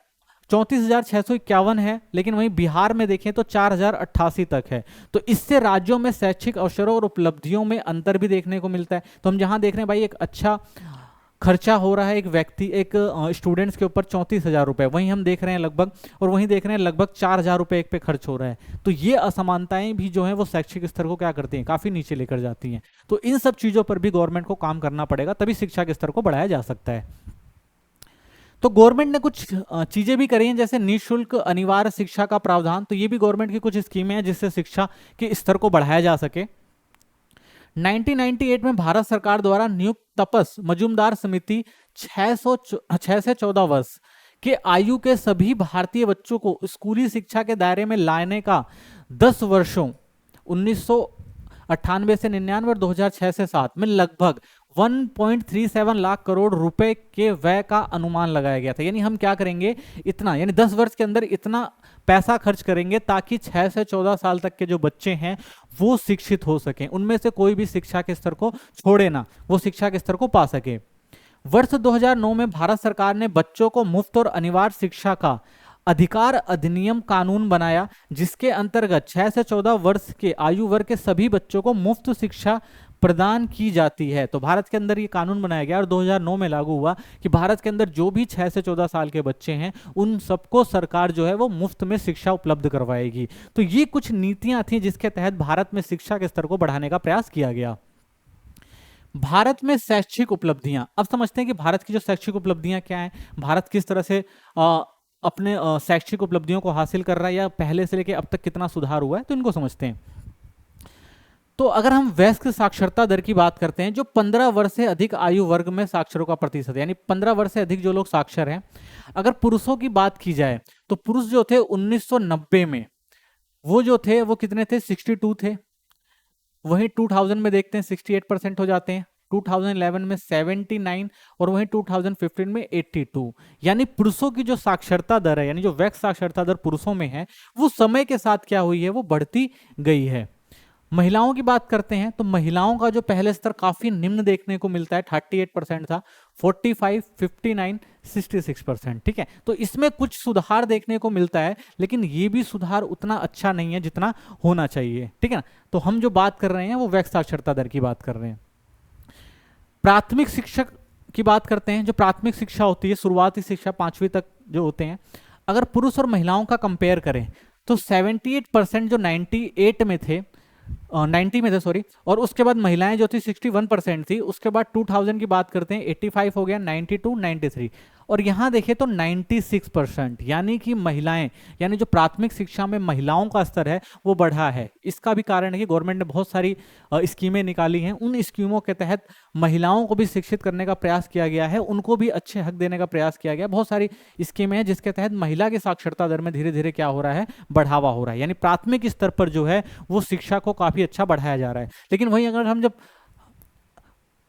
S1: 34,651 है, लेकिन वहीं बिहार में देखें तो 4,088 तक है। तो इससे राज्यों में शैक्षिक अवसरों और उपलब्धियों में अंतर भी देखने को मिलता है। तो हम जहां देख रहे हैं भाई एक अच्छा खर्चा हो रहा है एक स्टूडेंट्स के ऊपर 34,000 रुपए, वहीं हम देख रहे हैं लगभग, और वहीं देख रहे हैं लगभग 4,000 रुपए एक पे खर्च हो रहा है। तो ये असमानताएं भी जो है वो शैक्षिक स्तर को क्या करती हैं, काफी नीचे लेकर जाती हैं। तो इन सब चीजों पर भी गवर्नमेंट को काम करना पड़ेगा, तभी शिक्षा के स्तर को बढ़ाया जा सकता है। तो गवर्नमेंट ने कुछ चीजें भी करी हैं, जैसे निःशुल्क अनिवार्य शिक्षा का प्रावधान। तो ये भी गवर्नमेंट की कुछ स्कीमें हैं जिससे शिक्षा के स्तर को बढ़ाया जा सके। 1998 में भारत सरकार द्वारा नियुक्त तपस मजूमदार समिति 6 से 14 वर्ष के आयु के सभी भारतीय बच्चों को स्कूली शिक्षा के दायरे में लाने का 10 वर्षों 1998 से 99 और 2006 से 7 में लगभग 1.37 लाख करोड़ रुपए के व्यय का अनुमान लगाया गया था। यानी हम क्या करेंगे, इतना यानी 10 वर्ष के अंदर इतना पैसा खर्च करेंगे ताकि 6 से 14 साल तक के जो बच्चे हैं वो शिक्षित हो सकें, उनमें से कोई भी शिक्षा के स्तर को छोड़े ना, वो शिक्षा के स्तर को पा सके। वर्ष 2009 में भारत सरकार ने बच्चों को मुफ्त और अनिवार्य शिक्षा का अधिकार अधिनियम कानून बनाया, जिसके अंतर्गत 6 से 14 वर्ष के आयु वर्ग के सभी बच्चों को मुफ्त शिक्षा प्रदान की जाती है। तो भारत के अंदर ये कानून बनाया गया और 2009 में लागू हुआ कि भारत के अंदर जो भी 6 से 14 साल के बच्चे हैं उन सबको सरकार जो है वो मुफ्त में शिक्षा उपलब्ध करवाएगी। तो ये कुछ नीतियां थी जिसके तहत भारत में शिक्षा के स्तर को बढ़ाने का प्रयास किया गया। भारत में शैक्षिक उपलब्धियां, अब समझते हैं कि भारत की जो शैक्षिक उपलब्धियां क्या हैं, भारत किस तरह से अपने शैक्षिक उपलब्धियों को हासिल कर रहा है या पहले से लेकर अब तक कितना सुधार हुआ है, तो इनको समझते हैं। तो अगर हम वयस्क साक्षरता दर की बात करते हैं, जो 15 वर्ष से अधिक आयु वर्ग में साक्षरों का प्रतिशत, यानी 15 वर्ष से अधिक जो लोग साक्षर हैं, अगर पुरुषों की बात की जाए तो पुरुष जो थे 1990 में वो जो थे वो कितने थे, 62 थे। वहीं 2000 में देखते हैं 68% हो जाते हैं, 2011 में 79 और वहीं 2015 में 82। यानी पुरुषों की जो साक्षरता दर है, यानी जो वयस्क साक्षरता दर पुरुषों में है, वो समय के साथ क्या हुई है, वो बढ़ती गई है। महिलाओं की बात करते हैं तो महिलाओं का जो पहले स्तर काफी निम्न देखने को मिलता है, 38% था, 45, 59, 66%। ठीक है, तो इसमें कुछ सुधार देखने को मिलता है, लेकिन ये भी सुधार उतना अच्छा नहीं है जितना होना चाहिए। ठीक है ना, तो हम जो बात कर रहे हैं वो वयस्क साक्षरता दर की बात कर रहे हैं। प्राथमिक शिक्षक की बात करते हैं, जो प्राथमिक शिक्षा होती है, शुरुआती शिक्षा 5वीं तक जो होते हैं, अगर पुरुष और महिलाओं का कंपेयर करें तो 78% जो 98 में थे, 90 में थे सॉरी, और उसके बाद महिलाएं जो थी 61% थी। उसके बाद 2000 की बात करते हैं, 85 हो गया, 92, 93, और यहां देखें तो 96%, यानी कि महिलाएं, यानी जो प्राथमिक शिक्षा में महिलाओं का स्तर है वो बढ़ा है। इसका भी कारण है कि गवर्नमेंट ने बहुत सारी स्कीमें निकाली हैं, उन स्कीमों के तहत महिलाओं को भी शिक्षित करने का प्रयास किया गया है, उनको भी अच्छे हक देने का प्रयास किया गया। बहुत सारी स्कीमें हैं जिसके तहत महिला की साक्षरता दर में धीरे धीरे क्या हो रहा है, बढ़ावा हो रहा है, यानी प्राथमिक स्तर पर जो है वो शिक्षा को काफी अच्छा बढ़ाया जा रहा है। लेकिन वहीं अगर हम जब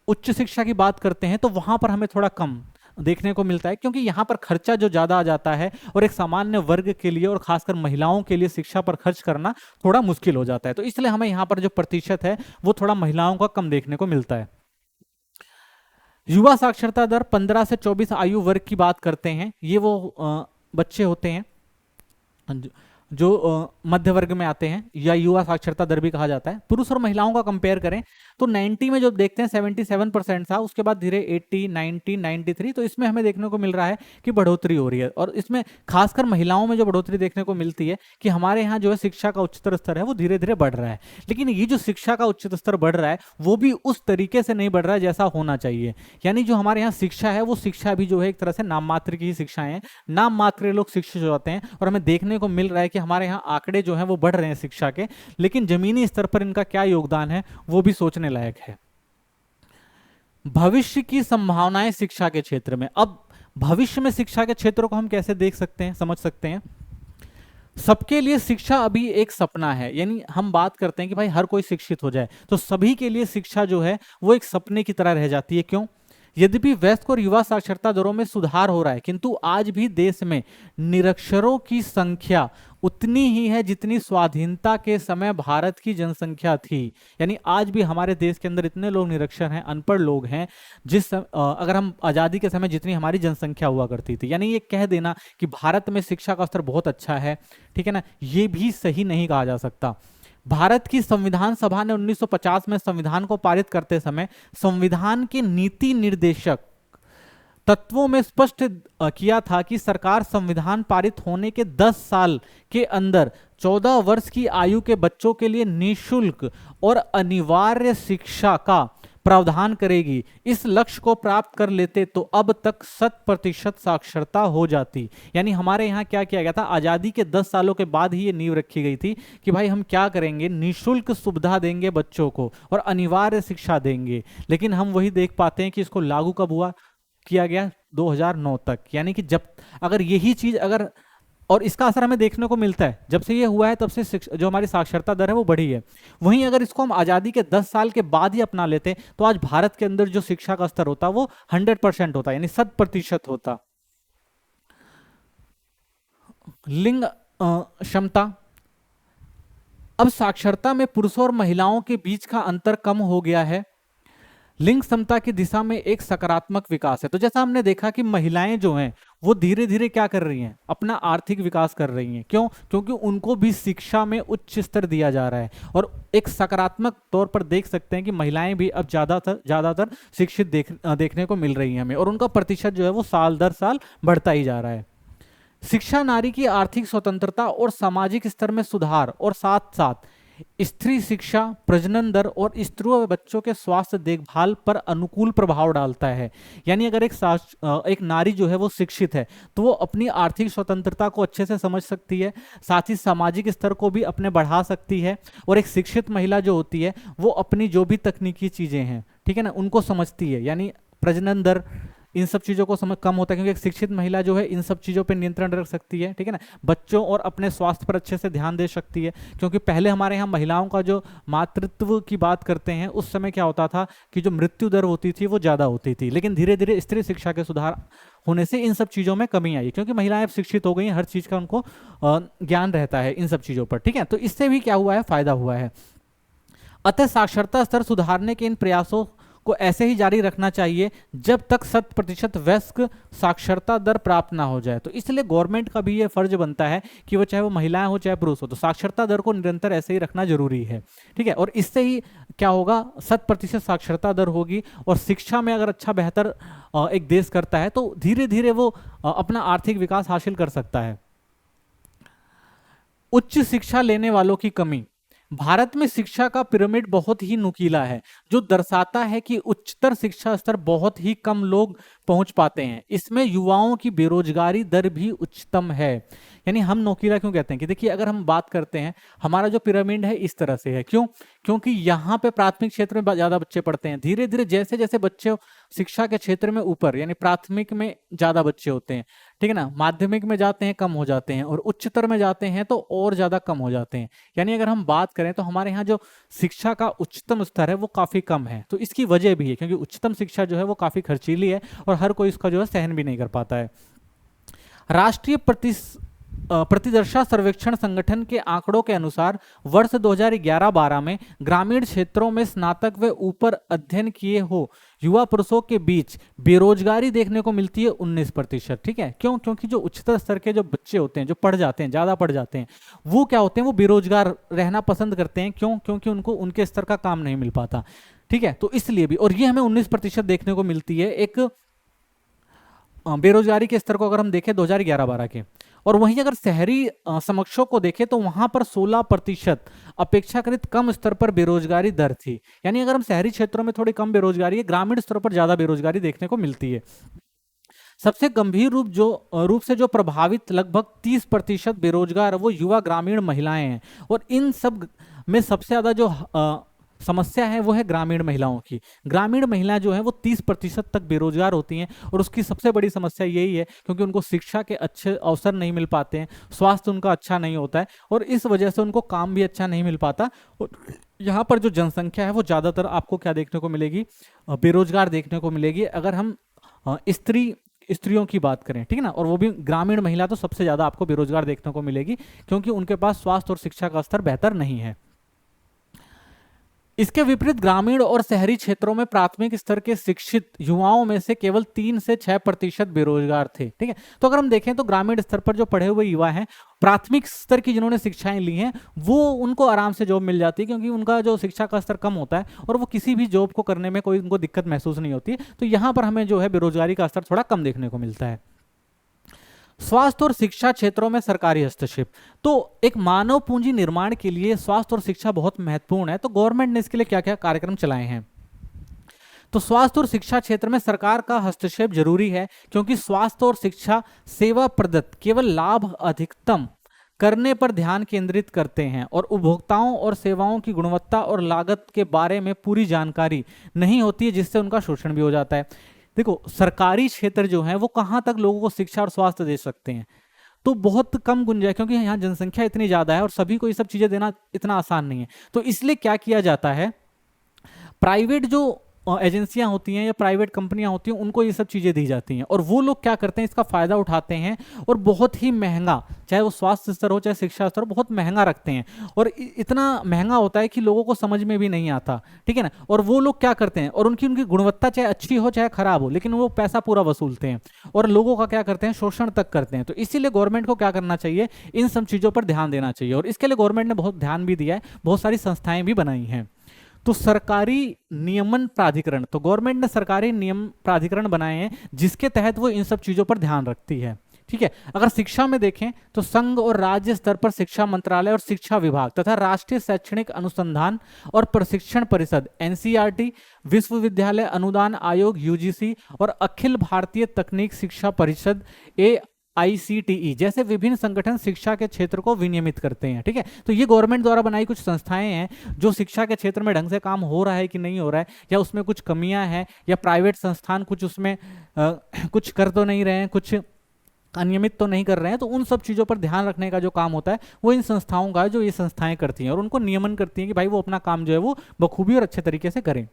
S1: उच्च शिक्षा की बात करते हैं तो वहां पर हमें थोड़ा कम देखने को मिलता है, क्योंकि यहाँ पर खर्चा जो ज़्यादा आ जाता है और एक सामान्य वर्ग के लिए और खासकर महिलाओं के लिए शिक्षा पर खर्च करना थोड़ा मुश्किल हो जाता है। तो इसलिए हमें यहाँ पर जो प्रतिशत है वो थोड़ा महिलाओं का कम देखने को मिलता है। युवा साक्षरता दर 15 से 24 आयु वर्ग की बात करते हैं, ये वो बच्चे होते हैं जो मध्य वर्ग में आते हैं, या युवा साक्षरता दर भी कहा जाता है, पुरुष और महिलाओं का कंपेयर करें तो 90 में जो देखते हैं 77% था, उसके बाद धीरे 80, 90, 93, तो इसमें हमें देखने को मिल रहा है कि बढ़ोतरी हो रही है। और इसमें खासकर महिलाओं में जो बढ़ोतरी देखने को मिलती है कि हमारे यहाँ जो है शिक्षा का उच्चतर स्तर है वो धीरे धीरे बढ़ रहा है। लेकिन ये जो शिक्षा का उच्चतर स्तर बढ़ रहा है वो भी उस तरीके से नहीं बढ़ रहा है जैसा होना चाहिए। यानी जो हमारे यहाँ शिक्षा है वो शिक्षा भी जो है एक तरह से नाम मात्र की ही शिक्षाएं हैं, नाम मात्र लोग शिक्षित हो जाते हैं। और हमें देखने को मिल रहा है कि हमारे यहाँ आंकड़े जो हैं वो बढ़ रहे हैं शिक्षा के, लेकिन जमीनी स्तर पर इनका क्या योगदान है वो भी सोचने लायक है। भविष्य की संभावनाएं शिक्षा के क्षेत्र में। अब भविष्य में शिक्षा के क्षेत्र को हम कैसे देख सकते हैं, समझ सकते हैं। सबके लिए शिक्षा अभी एक सपना है, यानी हम बात करते हैं कि भाई हर कोई शिक्षित हो जाए, तो सभी के लिए शिक्षा जो है वो एक सपने की तरह रह जाती है। क्यों? यद्यपि वयस्क और युवा साक्षरता दरों में सुधार हो रहा है, किंतु आज भी देश में निरक्षरों की संख्या उतनी ही है जितनी स्वाधीनता के समय भारत की जनसंख्या थी। यानी आज भी हमारे देश के अंदर इतने लोग निरक्षर हैं, अनपढ़ लोग हैं, अगर हम आज़ादी के समय जितनी हमारी जनसंख्या हुआ करती थी। यानी ये कह देना कि भारत में शिक्षा का स्तर बहुत अच्छा है, ठीक है ना, ये भी सही नहीं कहा जा सकता। भारत की संविधान सभा ने 1950 में संविधान को पारित करते समय संविधान के नीति निर्देशक तत्वों में स्पष्ट किया था कि सरकार संविधान पारित होने के 10 साल के अंदर 14 वर्ष की आयु के बच्चों के लिए निःशुल्क और अनिवार्य शिक्षा का प्रावधान करेगी। इस लक्ष्य को प्राप्त कर लेते तो अब तक 100% साक्षरता हो जाती। यानी हमारे यहाँ क्या किया गया था, आज़ादी के 10 सालों के बाद ही ये नींव रखी गई थी कि भाई हम क्या करेंगे, निःशुल्क सुविधा देंगे बच्चों को और अनिवार्य शिक्षा देंगे। लेकिन हम वही देख पाते हैं कि इसको लागू कब हुआ, किया गया 2009 तक। यानी कि जब अगर यही चीज अगर, और इसका असर हमें देखने को मिलता है जब से ये हुआ है तब से जो हमारी साक्षरता दर है वो बढ़ी है। वहीं अगर इसको हम आज़ादी के 10 साल के बाद ही अपना लेते तो आज भारत के अंदर जो शिक्षा का स्तर होता वो 100% होता, यानी 100% होता। लिंग क्षमता। अब साक्षरता में पुरुषों और महिलाओं के बीच का अंतर कम हो गया है, लिंग समता की दिशा में एक सकारात्मक विकास है। तो जैसा हमने देखा कि महिलाएं जो हैं वो धीरे धीरे क्या कर रही हैं, अपना आर्थिक विकास कर रही हैं। क्यों? क्योंकि उनको भी शिक्षा में उच्च स्तर दिया जा रहा है और एक सकारात्मक तौर पर देख सकते हैं कि महिलाएं भी अब ज्यादातर शिक्षित देखने को मिल रही हैं हमें, और उनका प्रतिशत जो है वो साल दर साल बढ़ता ही जा रहा है। शिक्षा नारी की आर्थिक स्वतंत्रता और सामाजिक स्तर में सुधार और साथ साथ स्त्री शिक्षा, प्रजनन दर और स्त्रियों व बच्चों के स्वास्थ्य देखभाल पर अनुकूल प्रभाव डालता है। यानी अगर एक नारी जो है वो शिक्षित है तो वो अपनी आर्थिक स्वतंत्रता को अच्छे से समझ सकती है, साथ ही सामाजिक स्तर को भी अपने बढ़ा सकती है। और एक शिक्षित महिला जो होती है वो अपनी जो भी तकनीकी चीजें हैं, ठीक है ना, उनको समझती है। यानी प्रजनन दर इन सब चीज़ों को समझ कम होता है क्योंकि एक शिक्षित महिला जो है इन सब चीज़ों पे नियंत्रण रख सकती है, ठीक है ना, बच्चों और अपने स्वास्थ्य पर अच्छे से ध्यान दे सकती है। क्योंकि पहले हमारे यहाँ महिलाओं का जो मातृत्व की बात करते हैं उस समय क्या होता था कि जो मृत्यु दर होती थी वो ज़्यादा होती थी, लेकिन धीरे धीरे स्त्री शिक्षा के सुधार होने से इन सब चीज़ों में कमी आई क्योंकि महिलाएं अब शिक्षित हो गई हैं, हर चीज़ का उनको ज्ञान रहता है इन सब चीज़ों पर, ठीक है। तो इससे भी क्या हुआ है, फायदा हुआ है। अतः साक्षरता स्तर सुधारने के इन प्रयासों को ऐसे ही जारी रखना चाहिए जब तक 100% वयस्क साक्षरता दर प्राप्त ना हो जाए। तो इसलिए गवर्नमेंट का भी ये फर्ज बनता है कि वो चाहे वो महिलाएं हो चाहे पुरुष हो, तो साक्षरता दर को निरंतर ऐसे ही रखना जरूरी है, ठीक है। और इससे ही क्या होगा, 100% साक्षरता दर होगी और शिक्षा में अगर अच्छा बेहतर एक देश करता है तो धीरे धीरे वो अपना आर्थिक विकास हासिल कर सकता है। उच्च शिक्षा लेने वालों की कमी। भारत में शिक्षा का पिरामिड बहुत ही नुकीला है जो दर्शाता है कि उच्चतर शिक्षा स्तर बहुत ही कम लोग पहुंच पाते हैं। इसमें युवाओं की बेरोजगारी दर भी उच्चतम है। यानी हम नुकीला क्यों कहते हैं कि देखिए अगर हम बात करते हैं हमारा जो पिरामिड है इस तरह से है, क्यों? क्योंकि यहाँ पे प्राथमिक क्षेत्र में ज्यादा बच्चे पढ़ते हैं, धीरे धीरे जैसे जैसे बच्चे शिक्षा के क्षेत्र में ऊपर यानी प्राथमिक में ज्यादा बच्चे होते हैं, ठीक है ना, माध्यमिक में जाते हैं कम हो जाते हैं और उच्चतर में जाते हैं तो और ज्यादा कम हो जाते हैं। यानी अगर हम बात करें तो हमारे यहाँ जो शिक्षा का उच्चतम स्तर है वो काफी कम है। तो इसकी वजह भी है क्योंकि उच्चतम शिक्षा जो है वो काफी खर्चीली है और हर कोई इसका जो है सहन भी नहीं कर पाता है। राष्ट्रीय प्रतिदर्शा सर्वेक्षण संगठन के आंकड़ों के अनुसार वर्ष 2011-12 में ग्रामीण क्षेत्रों में स्नातक व ऊपर अध्ययन किए हो युवा पुरुषों के बीच बेरोजगारी देखने को मिलती है 19%। ठीक है, क्यों? क्योंकि जो उच्चतर स्तर के जो बच्चे होते हैं, जो पढ़ जाते हैं, ज्यादा पढ़ जाते हैं, वो क्या होते हैं, वो बेरोजगार रहना पसंद करते हैं। क्यों? क्योंकि उनको उनके स्तर का काम नहीं मिल पाता। ठीक है, तो इसलिए भी, और ये हमें 19% देखने को मिलती है एक बेरोजगारी के स्तर को अगर हम देखें 2011-12 के। और वहीं अगर शहरी समक्षों को देखें तो वहां पर 16% अपेक्षाकृत कम स्तर पर बेरोजगारी दर थी। यानी अगर हम शहरी क्षेत्रों में थोड़ी कम बेरोजगारी है, ग्रामीण स्तर पर ज्यादा बेरोजगारी देखने को मिलती है। सबसे गंभीर रूप से जो प्रभावित लगभग 30% बेरोजगार वो युवा ग्रामीण महिलाएं हैं। और इन सब में सबसे ज्यादा जो समस्या है वो है ग्रामीण महिलाओं की। ग्रामीण महिलाएं जो है वो 30% तक बेरोजगार होती हैं। और उसकी सबसे बड़ी समस्या यही है क्योंकि उनको शिक्षा के अच्छे अवसर नहीं मिल पाते हैं, स्वास्थ्य उनका अच्छा नहीं होता है, और इस वजह से उनको काम भी अच्छा नहीं मिल पाता। और यहाँ पर जो जनसंख्या है वो ज़्यादातर आपको क्या देखने को मिलेगी, बेरोजगार देखने को मिलेगी। अगर हम स्त्रियों की बात करें, ठीक है ना, और वो भी ग्रामीण महिला, तो सबसे ज़्यादा आपको बेरोजगार देखने को मिलेगी क्योंकि उनके पास स्वास्थ्य और शिक्षा का स्तर बेहतर नहीं है। इसके विपरीत ग्रामीण और शहरी क्षेत्रों में प्राथमिक स्तर के शिक्षित युवाओं में से केवल 3 से 6% बेरोजगार थे। ठीक है, तो अगर हम देखें तो ग्रामीण स्तर पर जो पढ़े हुए युवा हैं, प्राथमिक स्तर की जिन्होंने शिक्षाएं ली हैं, वो उनको आराम से जॉब मिल जाती है क्योंकि उनका जो शिक्षा का स्तर कम होता है और वो किसी भी जॉब को करने में कोई उनको दिक्कत महसूस नहीं होती। तो यहाँ पर हमें जो है बेरोजगारी का स्तर थोड़ा कम देखने को मिलता है। स्वास्थ्य और शिक्षा क्षेत्रों में सरकारी हस्तक्षेप। तो एक मानव पूंजी निर्माण के लिए स्वास्थ्य और शिक्षा बहुत महत्वपूर्ण है। तो गवर्नमेंट ने इसके लिए क्या क्या कार्यक्रम चलाए हैं? तो स्वास्थ्य और शिक्षा क्षेत्र में सरकार का हस्तक्षेप जरूरी है क्योंकि स्वास्थ्य और शिक्षा सेवा प्रदत्त केवल लाभ अधिकतम करने पर ध्यान केंद्रित करते हैं और उपभोक्ताओं और सेवाओं की गुणवत्ता और लागत के बारे में पूरी जानकारी नहीं होती है, जिससे उनका शोषण भी हो जाता है। देखो, सरकारी क्षेत्र जो है वो कहाँ तक लोगों को शिक्षा और स्वास्थ्य दे सकते हैं? तो बहुत कम गुंजाइश, क्योंकि यहाँ जनसंख्या इतनी ज्यादा है और सभी को ये सब चीजें देना इतना आसान नहीं है। तो इसलिए क्या किया जाता है, प्राइवेट जो एजेंसियां होती हैं या प्राइवेट कंपनियां होती हैं उनको ये सब चीजें दी जाती हैं और वो लोग क्या करते हैं, इसका फायदा उठाते हैं और बहुत ही महंगा, चाहे वो स्वास्थ्य स्तर हो चाहे शिक्षा स्तर हो, बहुत महंगा रखते हैं। और इतना महंगा होता है कि लोगों को समझ में भी नहीं आता। ठीक है ना, और वो लोग क्या करते हैं, और उनकी गुणवत्ता चाहे अच्छी हो चाहे खराब हो, लेकिन वो पैसा पूरा वसूलते हैं और लोगों का क्या करते हैं, शोषण तक करते हैं। तो इसीलिए गवर्नमेंट को क्या करना चाहिए, इन सब चीजों पर ध्यान देना चाहिए और इसके लिए गवर्नमेंट ने बहुत ध्यान भी दिया है, बहुत सारी संस्थाएं भी बनाई हैं। तो सरकारी नियमन प्राधिकरण, तो गवर्नमेंट ने सरकारी नियम प्राधिकरण बनाए हैं जिसके तहत वो इन सब चीजों पर ध्यान रखती है। ठीक है, अगर शिक्षा में देखें तो संघ और राज्य स्तर पर शिक्षा मंत्रालय और शिक्षा विभाग तथा राष्ट्रीय शैक्षणिक अनुसंधान और प्रशिक्षण परिषद एनसीईआरटी, विश्वविद्यालय अनुदान आयोग यूजीसी और अखिल भारतीय तकनीक शिक्षा परिषद AICTE जैसे विभिन्न संगठन शिक्षा के क्षेत्र को विनियमित करते हैं। ठीक है, तो ये गवर्नमेंट द्वारा बनाई कुछ संस्थाएं हैं जो शिक्षा के क्षेत्र में ढंग से काम हो रहा है कि नहीं हो रहा है, या उसमें कुछ कमियां हैं, या प्राइवेट संस्थान कुछ उसमें कुछ कर तो नहीं रहे हैं, कुछ अनियमित तो नहीं कर रहे हैं। तो उन सब चीज़ों पर ध्यान रखने का जो काम होता है वो इन संस्थाओं का, जो ये संस्थाएं करती हैं और उनको नियमन करती हैं कि भाई वो अपना काम जो है वो बखूबी और अच्छे तरीके से करें।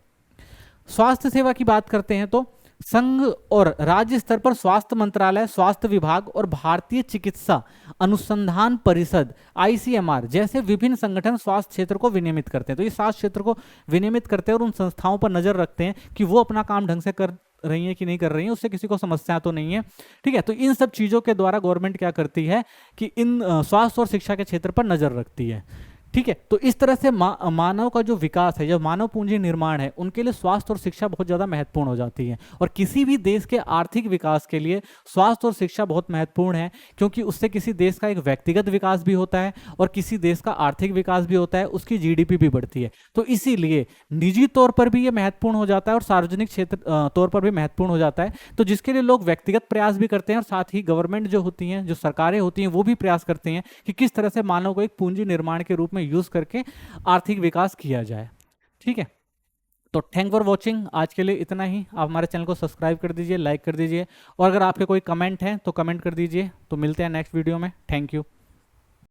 S1: स्वास्थ्य सेवा की बात करते हैं तो संघ और राज्य स्तर पर स्वास्थ्य मंत्रालय, स्वास्थ्य विभाग और भारतीय चिकित्सा अनुसंधान परिषद ICMR जैसे विभिन्न संगठन स्वास्थ्य क्षेत्र को विनियमित करते हैं। तो ये स्वास्थ्य क्षेत्र को विनियमित करते हैं और उन संस्थाओं पर नजर रखते हैं कि वो अपना काम ढंग से कर रही है कि नहीं कर रही है, उससे किसी को समस्या तो नहीं है। ठीक है, तो इन सब चीजों के द्वारा गवर्नमेंट क्या करती है कि इन स्वास्थ्य और शिक्षा के क्षेत्र पर नजर रखती है। ठीक है, तो इस तरह से मानव का जो विकास है, जो मानव पूंजी निर्माण है, उनके लिए स्वास्थ्य और शिक्षा बहुत ज़्यादा महत्वपूर्ण हो जाती है। और किसी भी देश के आर्थिक विकास के लिए स्वास्थ्य और शिक्षा बहुत महत्वपूर्ण है क्योंकि उससे किसी देश का एक व्यक्तिगत विकास भी होता है और किसी देश का आर्थिक विकास भी होता है, उसकी GDP भी बढ़ती है। तो इसीलिए निजी तौर पर भी ये महत्वपूर्ण हो जाता है और सार्वजनिक क्षेत्र तौर पर भी महत्वपूर्ण हो जाता है। तो जिसके लिए लोग व्यक्तिगत प्रयास भी करते हैं और साथ ही गवर्नमेंट जो होती हैं, जो सरकारें होती हैं, वो भी प्रयास करते हैं कि किस तरह से मानव को एक पूंजी निर्माण के रूप में यूज करके आर्थिक विकास किया जाए। ठीक है, तो थैंक फॉर वॉचिंग, आज के लिए इतना ही। आप हमारे चैनल को सब्सक्राइब कर दीजिए, लाइक कर दीजिए और अगर आपके कोई कमेंट हैं तो कमेंट कर दीजिए। तो मिलते हैं नेक्स्ट वीडियो में। Thank you.